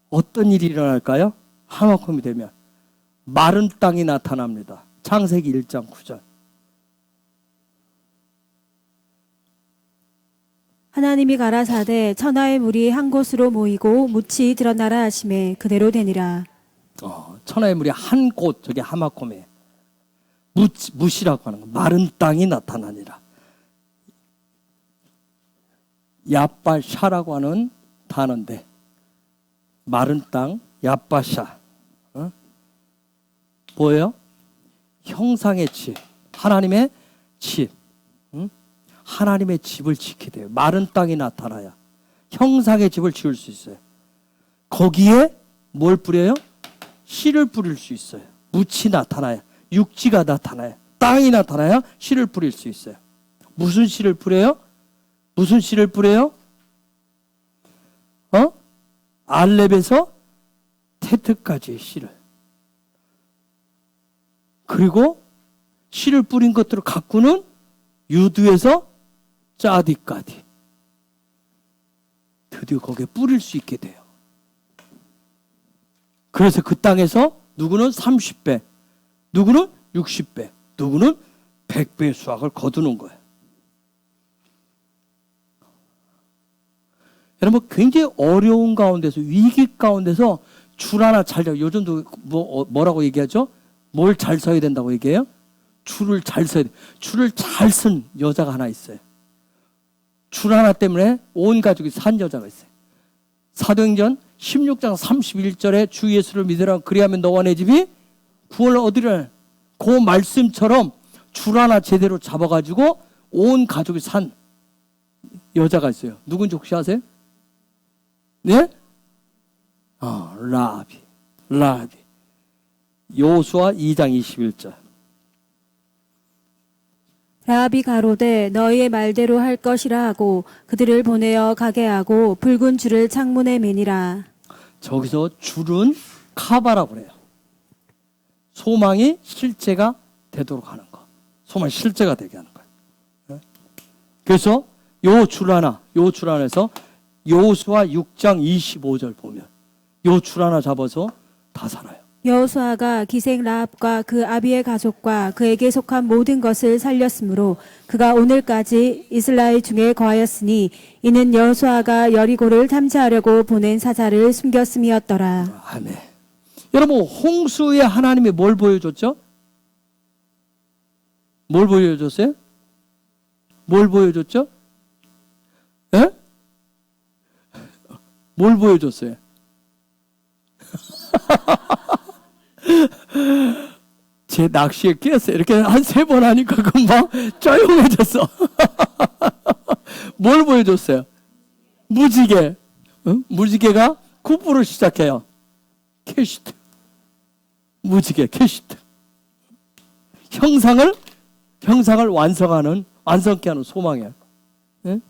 어떤 일이 일어날까요? 하마콤이 되면 마른 땅이 나타납니다. 창세기 1장 9절. 하나님이 가라사대 천하의 물이 한 곳으로 모이고 묻이 드러나라 하심에 그대로 되니라. 천하의 물이 한 곳, 저게 하마콤에 묻이라고 하는 거. 마른 땅이 나타나니라. 야빠샤라고 하는 단어인데, 마른 땅, 야빠샤. 뭐예요? 형상의 집, 하나님의 집. 하나님의 집을 지키게 돼요. 마른 땅이 나타나야 형상의 집을 지을 수 있어요. 거기에 뭘 뿌려요? 씨를 뿌릴 수 있어요. 묻이 나타나야, 육지가 나타나야, 땅이 나타나야 씨를 뿌릴 수 있어요. 무슨 씨를 뿌려요? 무슨 씨를 뿌려요? 알렙에서 테트까지의 씨를. 그리고 씨를 뿌린 것들을 가꾸는 유두에서 짜디까지. 드디어 거기에 뿌릴 수 있게 돼요. 그래서 그 땅에서 누구는 30배, 누구는 60배, 누구는 100배의 수확을 거두는 거예요. 여러분 굉장히 어려운 가운데서, 위기 가운데서 줄 하나 잘 잡고, 요즘도 뭐라고 얘기하죠? 뭘 잘 서야 된다고 얘기해요? 줄을 잘 서야 돼. 줄을 잘 쓴 여자가 하나 있어요. 줄 하나 때문에 온 가족이 산 여자가 있어요. 사도행전 16장 31절에 주 예수를 믿으라 그리하면 너와 내 집이 구원을 얻으리라. 그 말씀처럼 줄 하나 제대로 잡아가지고 온 가족이 산 여자가 있어요. 누군지 혹시 아세요? 네? 라비. 여호수아 2장 21절. 라합이 가로되 너희의 말대로 할 것이라 하고 그들을 보내어 가게 하고 붉은 줄을 창문에 매니라. 저기서 줄은 카바라고 그래요. 소망이 실제가 되도록 하는 거. 소망이 실제가 되게 하는 거예요. 그래서 요 줄 하나에서 여호수아 6장 25절 보면 요 줄 하나 잡아서 다 살아요. 여호수아가 기생 라합과 그 아비의 가족과 그에게 속한 모든 것을 살렸으므로 그가 오늘까지 이스라엘 중에 거하였으니 이는 여호수아가 여리고를 탐지하려고 보낸 사자를 숨겼음이었더라. 아멘. 여러분, 홍수에 하나님이 뭘 보여줬죠? 뭘 보여줬어요? 뭘 보여줬죠? 예? 뭘 보여줬어요? 제 낚시에 끼었어요. 이렇게 한 3번 하니까 금방 조용해졌어. 뭘 보여줬어요? 무지개. 응? 무지개가 구부를 시작해요. 캐시트. 무지개, 캐시트. 형상을 완성케 하는 소망이에요. 응?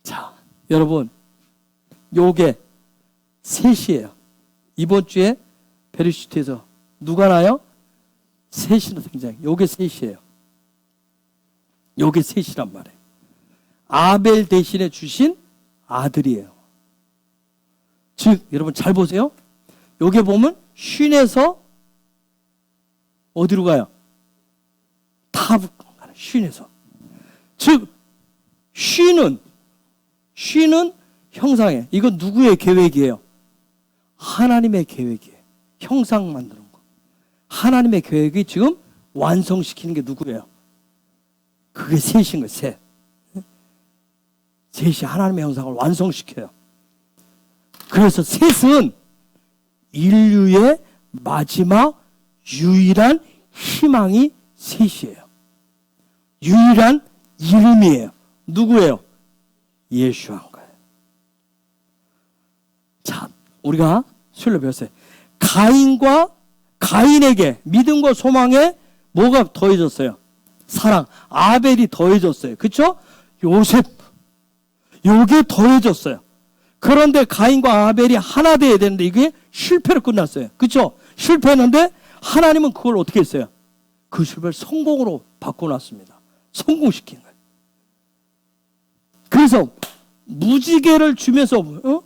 자, 여러분, 요게 셋이에요. 이번 주에 베르시트에서 누가 나요? 셋이나 등장해요. 요게 셋이에요. 요게 셋이란 말이에요. 아벨 대신에 주신 아들이에요. 즉, 여러분 잘 보세요. 요게 보면 쉰에서 어디로 가요? 탑으로 가요. 쉰에서. 즉, 쉰은 형상이에요. 이건 누구의 계획이에요? 하나님의 계획이에요. 형상 만드는 거. 하나님의 계획이 지금 완성시키는 게 누구예요? 그게 셋인 거예요. 셋. 셋이 하나님의 형상을 완성시켜요. 그래서 셋은 인류의 마지막 유일한 희망이 셋이에요. 유일한 이름이에요. 누구예요? 예수한 거예요. 자, 우리가 수요일에 배웠어요. 가인에게 믿음과 소망에 뭐가 더해졌어요? 사랑. 아벨이 더해졌어요. 그렇죠? 요셉. 요게 더해졌어요. 그런데 가인과 아벨이 하나 돼야 되는데 이게 실패로 끝났어요. 그렇죠? 실패했는데 하나님은 그걸 어떻게 했어요? 그 실패를 성공으로 바꿔놨습니다. 성공시킨 거예요. 그래서 무지개를 주면서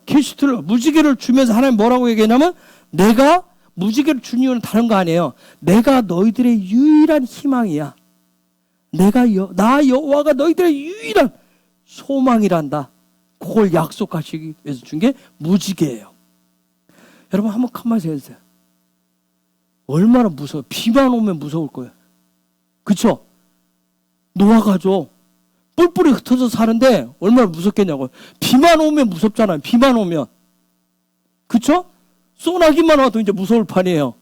캐시트를 무지개를 주면서 하나님 뭐라고 얘기했냐면 내가 무지개를 준 이유는 다른 거 아니에요. 내가 너희들의 유일한 희망이야. 나 여호와가 너희들의 유일한 소망이란다. 그걸 약속하시기 위해서 준 게 무지개예요. 여러분 한번 가만히 생각해보세요. 얼마나 무서워. 비만 오면 무서울 거예요. 그쵸? 노아 가족 뿔뿔이 흩어져 사는데 얼마나 무섭겠냐고요. 비만 오면 무섭잖아요. 비만 오면. 그쵸? 소나기만 와도 이제 무서울 판이에요.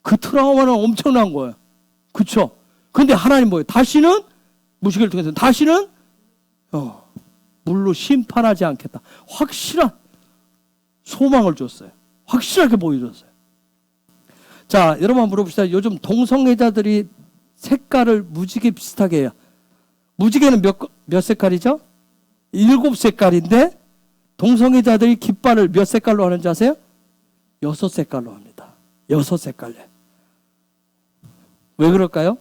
그 트라우마는 엄청난 거예요. 그쵸? 근데 하나님 뭐예요? 다시는 무지개를 통해서 다시는 물로 심판하지 않겠다. 확실한 소망을 줬어요. 확실하게 보여줬어요. 자, 여러분 한번 물어봅시다. 요즘 동성애자들이 색깔을 무지개 비슷하게 해요. 무지개는 몇 색깔이죠? 7색깔인데 동성애자들이 깃발을 몇 색깔로 하는지 아세요? 6색깔로 합니다. 6색깔로. 왜 그럴까요?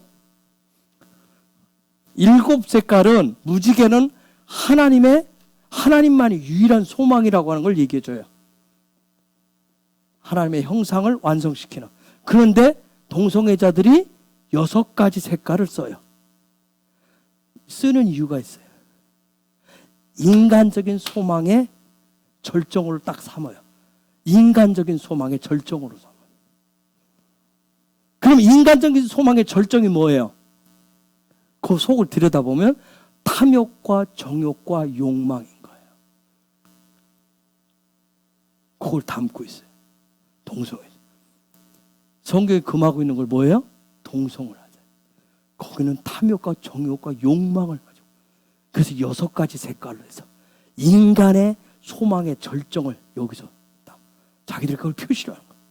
7색깔은 무지개는 하나님만이 유일한 소망이라고 하는 걸 얘기해줘요. 하나님의 형상을 완성시키는. 그런데 동성애자들이 6가지 색깔을 써요. 쓰는 이유가 있어요. 인간적인 소망의 절정으로 딱 삼아요. 인간적인 소망의 절정으로 삼아요. 그럼 인간적인 소망의 절정이 뭐예요? 그 속을 들여다보면 탐욕과 정욕과 욕망인 거예요. 그걸 담고 있어요. 동성애. 성경에 금하고 있는 걸 뭐예요? 동성을 하자. 거기는 탐욕과 정욕과 욕망을 가지고. 그래서 6가지 색깔로 해서 인간의 소망의 절정을 여기서 자기들이 그걸 표시를 하는 거예요.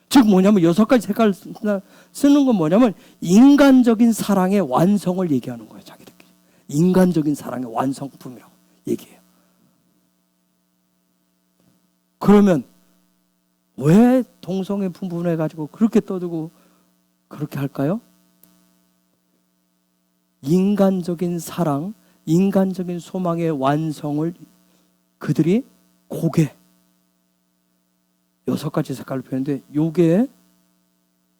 즉 뭐냐면 6가지 색깔을 쓰는 건 뭐냐면 인간적인 사랑의 완성을 얘기하는 거예요. 자기들끼리. 인간적인 사랑의 완성품이라고 얘기해요. 그러면 왜 동성애 분분해가지고 그렇게 떠들고 그렇게 할까요? 인간적인 사랑, 인간적인 소망의 완성을 그들이 고개 6가지 색깔로 표현했는데 요게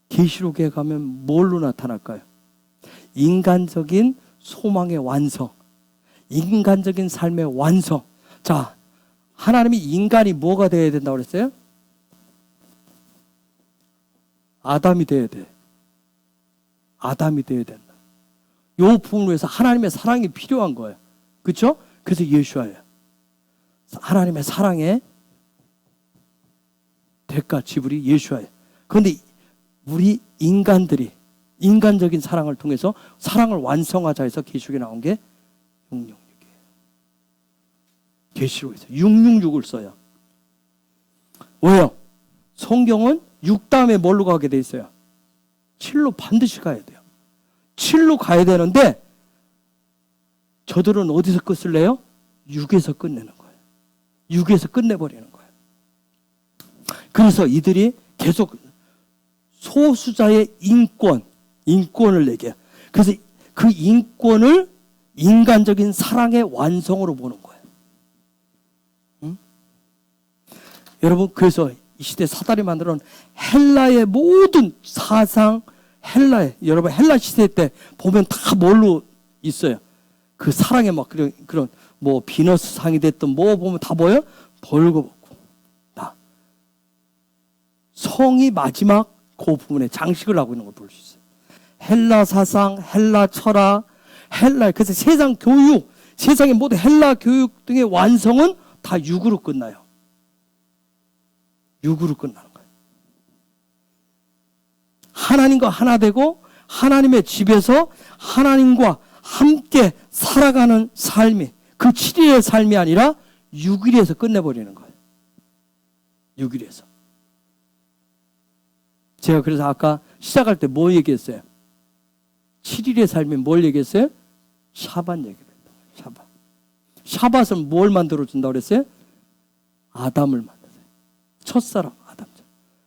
계시록에 가면 뭘로 나타날까요? 인간적인 소망의 완성, 인간적인 삶의 완성. 자, 하나님이 인간이 뭐가 되어야 된다고 그랬어요? 아담이 되어야 돼. 아담이 되어야 된다. 요 부분을 위해서 하나님의 사랑이 필요한 거예요. 그렇죠? 그래서 예수와예요. 하나님의 사랑의 대가 지불이 예수와예요. 그런데 우리 인간들이 인간적인 사랑을 통해서 사랑을 완성하자 해서 계시록에 나온 게 666이에요. 계시록에서 666을 써요. 왜요? 성경은 6 다음에 뭘로 가게 돼 있어요? 7로 반드시 가야 돼요. 7로 가야 되는데 저들은 어디서 끝을 내요? 6에서 끝내는 거예요. 6에서 끝내버리는 거예요. 그래서 이들이 계속 소수자의 인권을 얘기해요. 그래서 그 인권을 인간적인 사랑의 완성으로 보는 거예요. 응? 여러분, 그래서 이 시대 사단이 만들어 놓은 헬라의 모든 사상, 여러분 헬라 시대 때 보면 다 뭘로 있어요? 그 사랑에 막 그런 뭐 비너스 상이 됐든 뭐 보면 다 뭐예요? 벌거벗고 다 성이 마지막 그 부분에 장식을 하고 있는 걸 볼 수 있어요. 헬라 사상, 헬라 철학, 그래서 세상 교육, 세상의 모든 헬라 교육 등의 완성은 다 6으로 끝나요. 6으로 끝나는 거예요. 하나님과 하나 되고 하나님의 집에서 하나님과 함께 살아가는 삶이 그 7일의 삶이 아니라 6일에서 끝내버리는 거예요. 6일에서. 제가 그래서 아까 시작할 때 뭐 얘기했어요? 7일의 삶이 뭘 얘기했어요? 샤밧 얘기를 했어요. 샤밧은 뭘 만들어준다고 그랬어요? 아담을 만들어요. 첫사람 아담.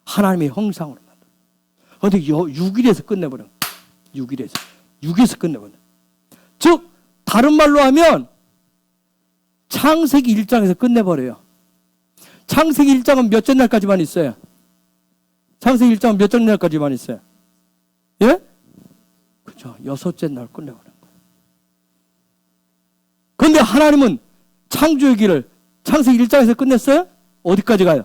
하나님의 형상으로 만들어요. 그런데 6일에서 끝내버려요. 6에서 끝내버려요. 즉 다른 말로 하면 창세기 1장에서 끝내버려요. 창세기 1장은 몇째 날까지만 있어요? 창세기 1장은 몇째 날까지만 있어요? 예? 그렇죠. 6째 날 끝내버린 거예요. 그런데 하나님은 창조의 길을 창세기 1장에서 끝냈어요? 어디까지 가요?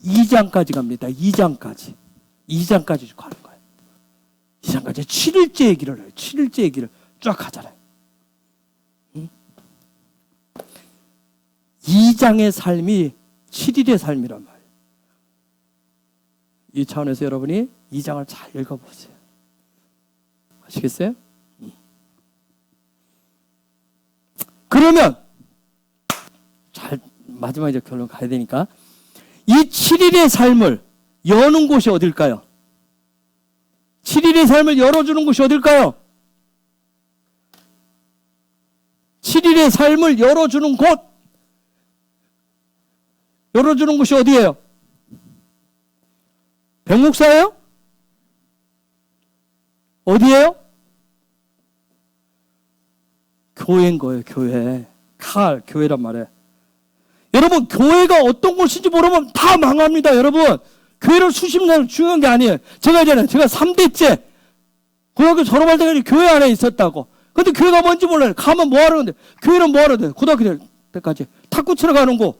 2장까지 갑니다. 2장까지 가는 거예요. 2장까지 7일째 얘기를 해요. 7일째 얘기를 쫙 하잖아요. 2장의 삶이 7일의 삶이란 말이에요. 이 차원에서 여러분이 2장을 잘 읽어보세요. 아시겠어요? 그러면 잘 마지막에 이제 결론 가야 되니까 이 7일의 삶을 여는 곳이 어딜까요? 7일의 삶을 열어주는 곳이 어딜까요? 7일의 삶을 열어주는 곳이 어디예요? 백목사예요? 어디예요? 교회인 거예요. 교회. 교회란 말이에요. 여러분, 교회가 어떤 곳인지 모르면 다 망합니다. 여러분, 교회를 수십 년 중요한 게 아니에요. 제가 3대째 고등학교 졸업할 때까지 교회 안에 있었다고. 근데 교회가 뭔지 몰라요. 가면 뭐 하러 가는데? 교회는 뭐 하러 돼? 고등학교 될 때까지 탁구 치러 가는 거.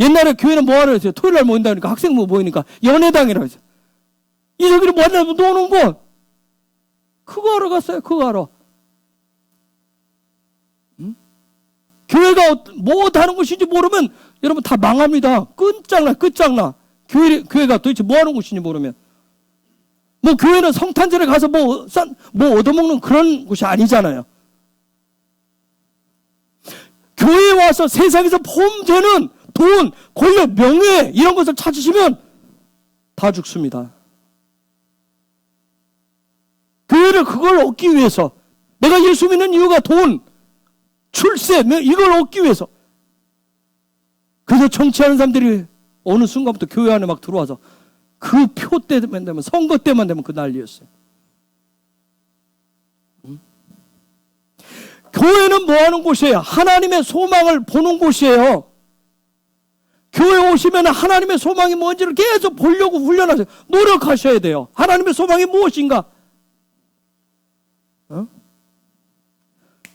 옛날에 교회는 뭐 하러 했어요? 토요일 날 모인다니까 학생 모이니까 연회당이라고 했어요. 이 저기를 뭐 하냐고 노는 거. 그거 하러 갔어요. 그거 하러. 응? 교회가 뭐 하는 곳인지 모르면 여러분 다 망합니다. 끝장나. 교회가 도대체 뭐 하는 곳인지 모르면. 뭐 교회는 성탄절에 가서 뭐 얻어먹는 그런 곳이 아니잖아요. 교회에 와서 세상에서 폼되는 돈, 권력, 명예 이런 것을 찾으시면 다 죽습니다. 교회를 그걸 얻기 위해서, 내가 예수 믿는 이유가 돈, 출세, 이걸 얻기 위해서. 그래서 정치하는 사람들이 어느 순간부터 교회 안에 막 들어와서 그 표 때만 되면, 선거 때만 되면 그 난리였어요. 교회는 뭐 하는 곳이에요? 하나님의 소망을 보는 곳이에요. 교회 오시면 하나님의 소망이 뭔지를 계속 보려고 훈련하세요. 노력하셔야 돼요. 하나님의 소망이 무엇인가?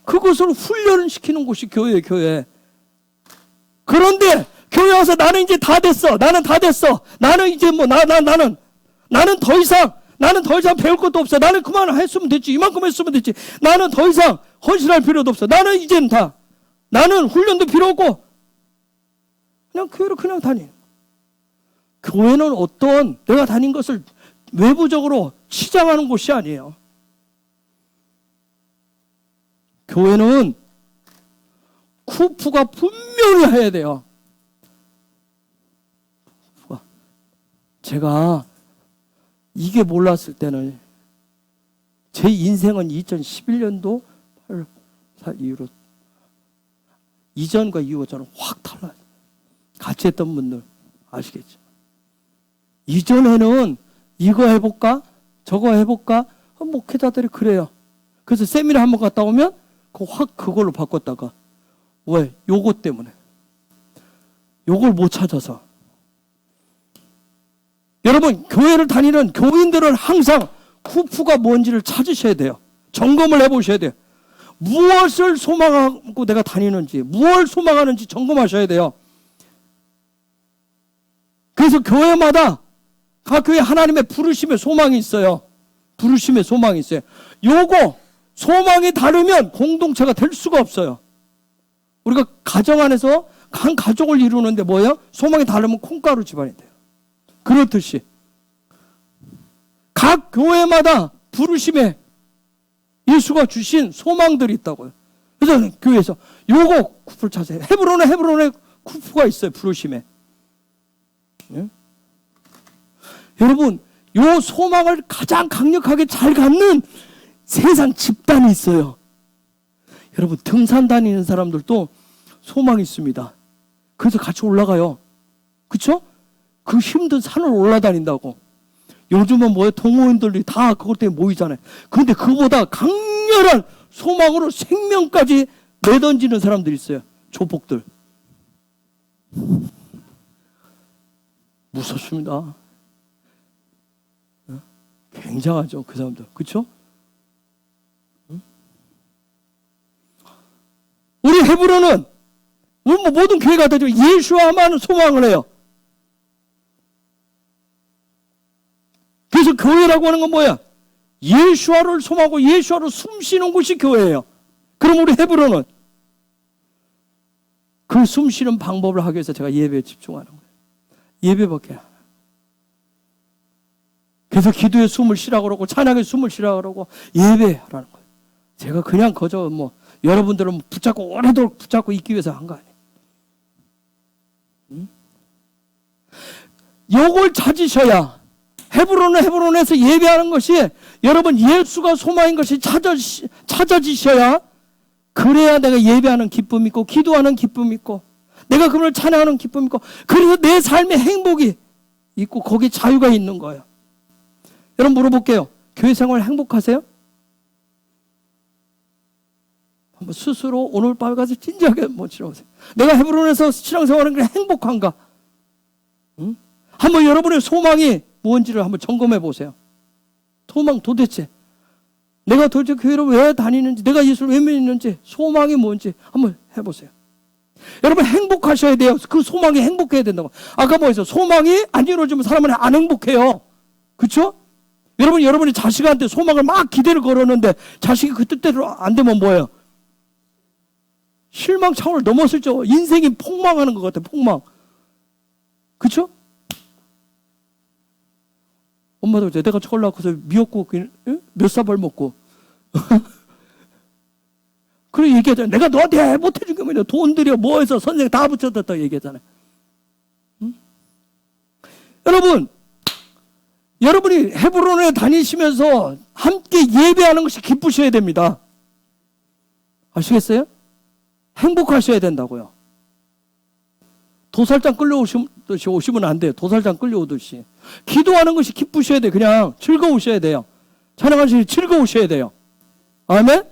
그것을 훈련시키는 곳이 교회예요, 교회. 그런데 교회 와서 나는 이제 다 됐어. 나는 다 됐어. 나는 이제 뭐, 나는 더 이상 배울 것도 없어. 나는 그만 했으면 됐지. 이만큼 했으면 됐지. 나는 더 이상 헌신할 필요도 없어. 나는 이제는 나는 훈련도 필요 없고, 그냥 교회를 그냥 다니. 교회는 어떤 내가 다닌 것을 외부적으로 치장하는 곳이 아니에요. 교회는 쿠프가 분명히 해야 돼요. 제가 이게 몰랐을 때는 제 인생은 2011년도 8사 이후로 이전과 이후가 저는 확 달라요. 같이 했던 분들 아시겠죠? 이전에는 이거 해볼까? 저거 해볼까? 목회자들이 그래요. 그래서 세미나 한번 갔다 오면 확 그걸로 바꿨다가, 왜? 요거 때문에. 요걸 못 찾아서. 여러분, 교회를 다니는 교인들은 항상 쿠프가 뭔지를 찾으셔야 돼요. 점검을 해보셔야 돼요. 무엇을 소망하고 내가 다니는지, 무엇을 소망하는지 점검하셔야 돼요. 그래서 교회마다 각 교회 하나님의 부르심의 소망이 있어요. 부르심의 소망이 있어요. 요거 소망이 다르면 공동체가 될 수가 없어요. 우리가 가정 안에서 한 가족을 이루는데 뭐예요? 소망이 다르면 콩가루 집안이 돼요. 그렇듯이 각 교회마다 부르심에 예수가 주신 소망들이 있다고요. 그래서 교회에서 요거 쿠프를 찾아요. 헤브론에 쿠프가 있어요. 부르심에. 예? 여러분, 요 소망을 가장 강력하게 잘 갖는 세상 집단이 있어요. 여러분, 등산 다니는 사람들도 소망이 있습니다. 그래서 같이 올라가요. 그쵸? 그 힘든 산을 올라다닌다고. 요즘은 뭐예요? 동호인들이 다 그것 때문에 모이잖아요. 그런데 그보다 강렬한 소망으로 생명까지 내던지는 사람들이 있어요. 조폭들. 무섭습니다. 굉장하죠, 그 사람들. 그쵸? 우리 헤브론은 모든 교회가 다죠. 예수와만 소망을 해요. 그래서 교회라고 하는 건 뭐야? 예수와를 소망하고 예수와로 숨쉬는 곳이 교회예요. 그럼 우리 헤브론은 그 숨쉬는 방법을 하기 위해서 제가 예배에 집중하는 거예요. 예배밖에. 그래서 기도에 숨을 쉬라고 그러고 찬양에 숨을 쉬라고 그러고 예배하라는 거예요. 제가 그냥 거저 여러분들은 붙잡고 오래도록 붙잡고 있기 위해서 한 거 아니에요. 요걸 찾으셔야, 헤브론에서 예배하는 것이 여러분 예수가 소망인 것이 찾아지셔야, 그래야 내가 예배하는 기쁨이 있고 기도하는 기쁨이 있고 내가 그분을 찬양하는 기쁨이 있고, 그래서 내 삶의 행복이 있고 거기에 자유가 있는 거예요. 여러분 물어볼게요. 교회 생활 행복하세요? 한번 스스로 오늘 밤에 가서 진지하게 한번 질문하세요. 내가 헤브론에서 신앙생활하는 게 행복한가? 응? 한번 여러분의 소망이 뭔지를 한번 점검해 보세요. 소망 도대체 내가 도대체 교회를 왜 다니는지, 내가 예수를 왜 믿는지, 소망이 뭔지 한번 해보세요. 여러분 행복하셔야 돼요. 그 소망이 행복해야 된다고. 아까 뭐였어요? 소망이 안 이루어지면 사람은 안 행복해요. 그렇죠? 여러분이 자식한테 소망을 막 기대를 걸었는데 자식이 그 뜻대로 안 되면 뭐예요? 실망 차원을 넘었을 죠. 인생이 폭망하는 것 같아요. 폭망. 그렇죠? 엄마도 그래. 내가 철 낳고서 미역국 몇 사발 먹고. 그래 얘기하잖아. 내가 너한테 못해준 게 뭐냐. 돈 들여 뭐 해서 선생 다 붙여뒀다고 얘기하잖아요. 응? 여러분이 헤브론에 다니시면서 함께 예배하는 것이 기쁘셔야 됩니다. 아시겠어요? 행복하셔야 된다고요. 도살장 끌려오듯이 오시면 안 돼요. 도살장 끌려오듯이. 기도하는 것이 기쁘셔야 돼요. 그냥 즐거우셔야 돼요. 찬양하시니 즐거우셔야 돼요. 아멘?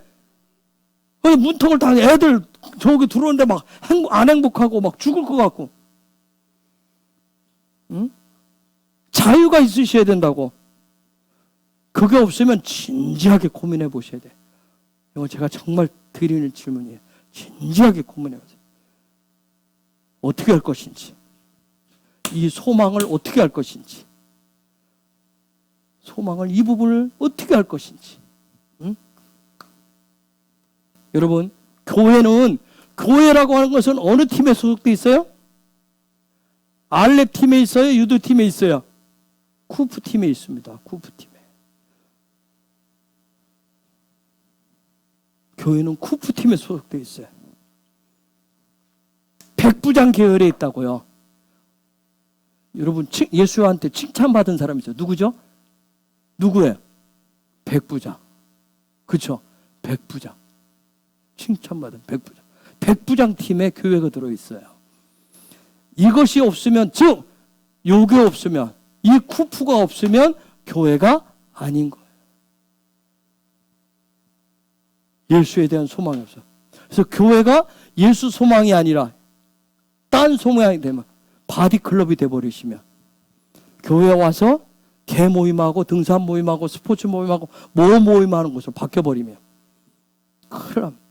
문턱을 다 애들 저기 들어오는데 막 안 행복하고 막 죽을 것 같고. 응? 자유가 있으셔야 된다고. 그게 없으면 진지하게 고민해 보셔야 돼요. 이거 제가 정말 드리는 질문이에요. 진지하게 고민해 보세요. 어떻게 할 것인지. 이 소망을 어떻게 할 것인지. 소망을 이 부분을 어떻게 할 것인지. 응? 여러분, 교회라고 하는 것은 어느 팀에 소속돼 있어요? 알렙 팀에 있어요? 유드 팀에 있어요? 쿠프 팀에 있습니다. 쿠프 팀에. 교회는 쿠프 팀에 소속돼 있어요. 백부장 계열에 있다고요. 여러분, 예수한테 칭찬받은 사람이 있어요. 누구죠? 누구예요? 백부장. 그렇죠? 백부장. 칭찬받은 백부장. 백부장 팀에 교회가 들어있어요. 이것이 없으면, 즉 요게 없으면, 이 쿠프가 없으면 교회가 아닌 거예요. 예수에 대한 소망이 없어요. 그래서 교회가 예수 소망이 아니라 딴 소망이 되면, 바디클럽이 돼버리시면, 교회에 와서 개 모임하고 등산 모임하고 스포츠 모임하고 뭐 모임하는 것으로 바뀌어버리면 큰일 납니다.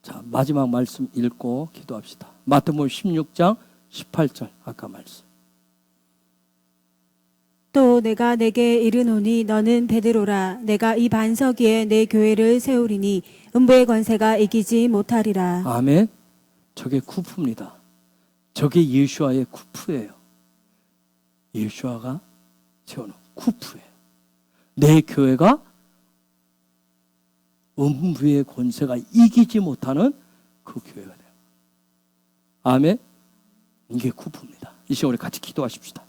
자, 마지막 말씀 읽고 기도합시다. 마태복음 16장 18절 아까 말씀. 또 내가 내게 이르노니 너는 베드로라. 내가 이 반석 위에 내 교회를 세우리니 음부의 권세가 이기지 못하리라. 아멘. 저게 쿠프입니다. 저게 예수와의 쿠프예요. 예수와가 세우는 쿠프예요. 내 교회가 음부의 권세가 이기지 못하는 그 교회가 돼요. 아멘. 이게 쿠프입니다. 이 시간 우리 같이 기도하십시다.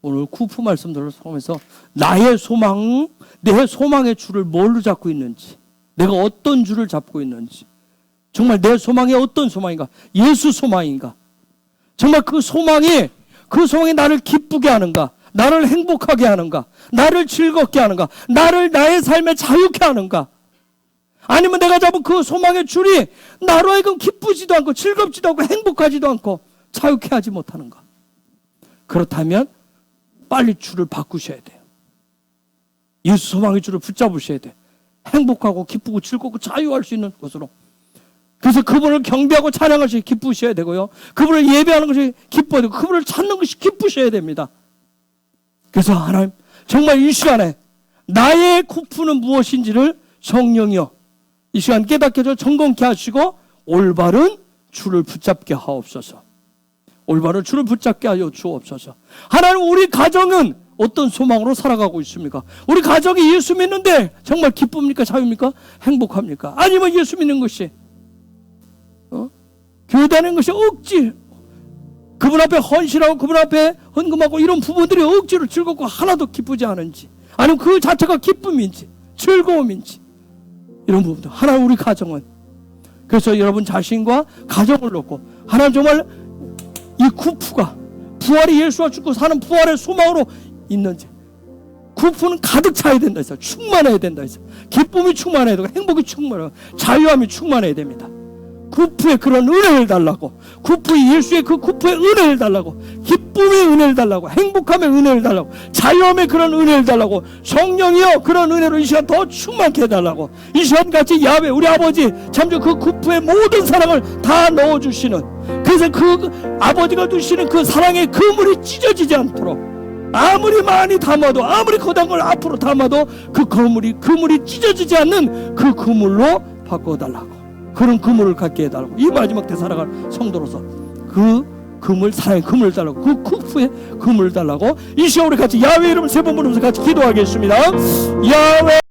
오늘 쿠프 말씀들을 통해서 나의 소망, 내 소망의 줄을 뭘로 잡고 있는지, 내가 어떤 줄을 잡고 있는지, 정말 내 소망이 어떤 소망인가? 예수 소망인가? 정말 그 소망이 나를 기쁘게 하는가? 나를 행복하게 하는가? 나를 즐겁게 하는가? 나를 나의 삶에 자유케 하는가? 아니면 내가 잡은 그 소망의 줄이 나로 하여금 기쁘지도 않고 즐겁지도 않고 행복하지도 않고 자유케 하지 못하는가? 그렇다면 빨리 줄을 바꾸셔야 돼요. 예수 소망의 줄을 붙잡으셔야 돼요. 행복하고 기쁘고 즐겁고 자유할 수 있는 것으로. 그래서 그분을 경배하고 찬양할 것이 기쁘셔야 되고요. 그분을 예배하는 것이 기뻐야 되고 그분을 찾는 것이 기쁘셔야 됩니다. 그래서 하나님 정말 이 시간에 나의 쿠프는 무엇인지를 성령이여 이 시간 깨닫게 해서 점검케 하시고 올바른 줄을 붙잡게 하옵소서. 올바른 줄을 붙잡게 하여 주옵소서. 하나님 우리 가정은 어떤 소망으로 살아가고 있습니까? 우리 가정이 예수 믿는데 정말 기쁩니까? 자유입니까? 행복합니까? 아니면 예수 믿는 것이 교회 다니는 것이 억지, 그분 앞에 헌신하고 그분 앞에 헌금하고 이런 부분들이 억지로 즐겁고 하나도 기쁘지 않은지, 아니면 그 자체가 기쁨인지 즐거움인지, 이런 부분들. 하나님 우리 가정은, 그래서 여러분 자신과 가정을 놓고 하나님 정말 이 쿠프가 부활이 예수와 죽고 사는 부활의 소망으로 있는지, 쿠프는 가득 차야 된다 했어요. 충만해야 된다 했어요. 기쁨이 충만해야 되고 행복이 충만해야 되고 자유함이 충만해야 됩니다. 쿠프의 그런 은혜를 달라고, 쿠프의 예수의 그 쿠프의 은혜를 달라고, 기쁨의 은혜를 달라고, 행복함의 은혜를 달라고, 자유함의 그런 은혜를 달라고, 성령이여 그런 은혜로 이 시간 더 충만케 해달라고, 이 시간 같이 야훼 우리 아버지 참저 그 쿠프의 모든 사랑을 다 넣어주시는, 그래서 그 아버지가 두시는 그 사랑의 그물이 찢어지지 않도록, 아무리 많이 담아도 아무리 거대한 걸 앞으로 담아도 그 그물이 찢어지지 않는 그 그물로 바꿔달라고, 그런 그물을 갖게 해달라고, 이 마지막 때 살아갈 성도로서 그 금을 사랑의 금을 달라고, 그 쿠프에 금을 달라고. 이 시간 우리 같이 야훼 이름 세 번 부르면서 같이 기도하겠습니다. 야훼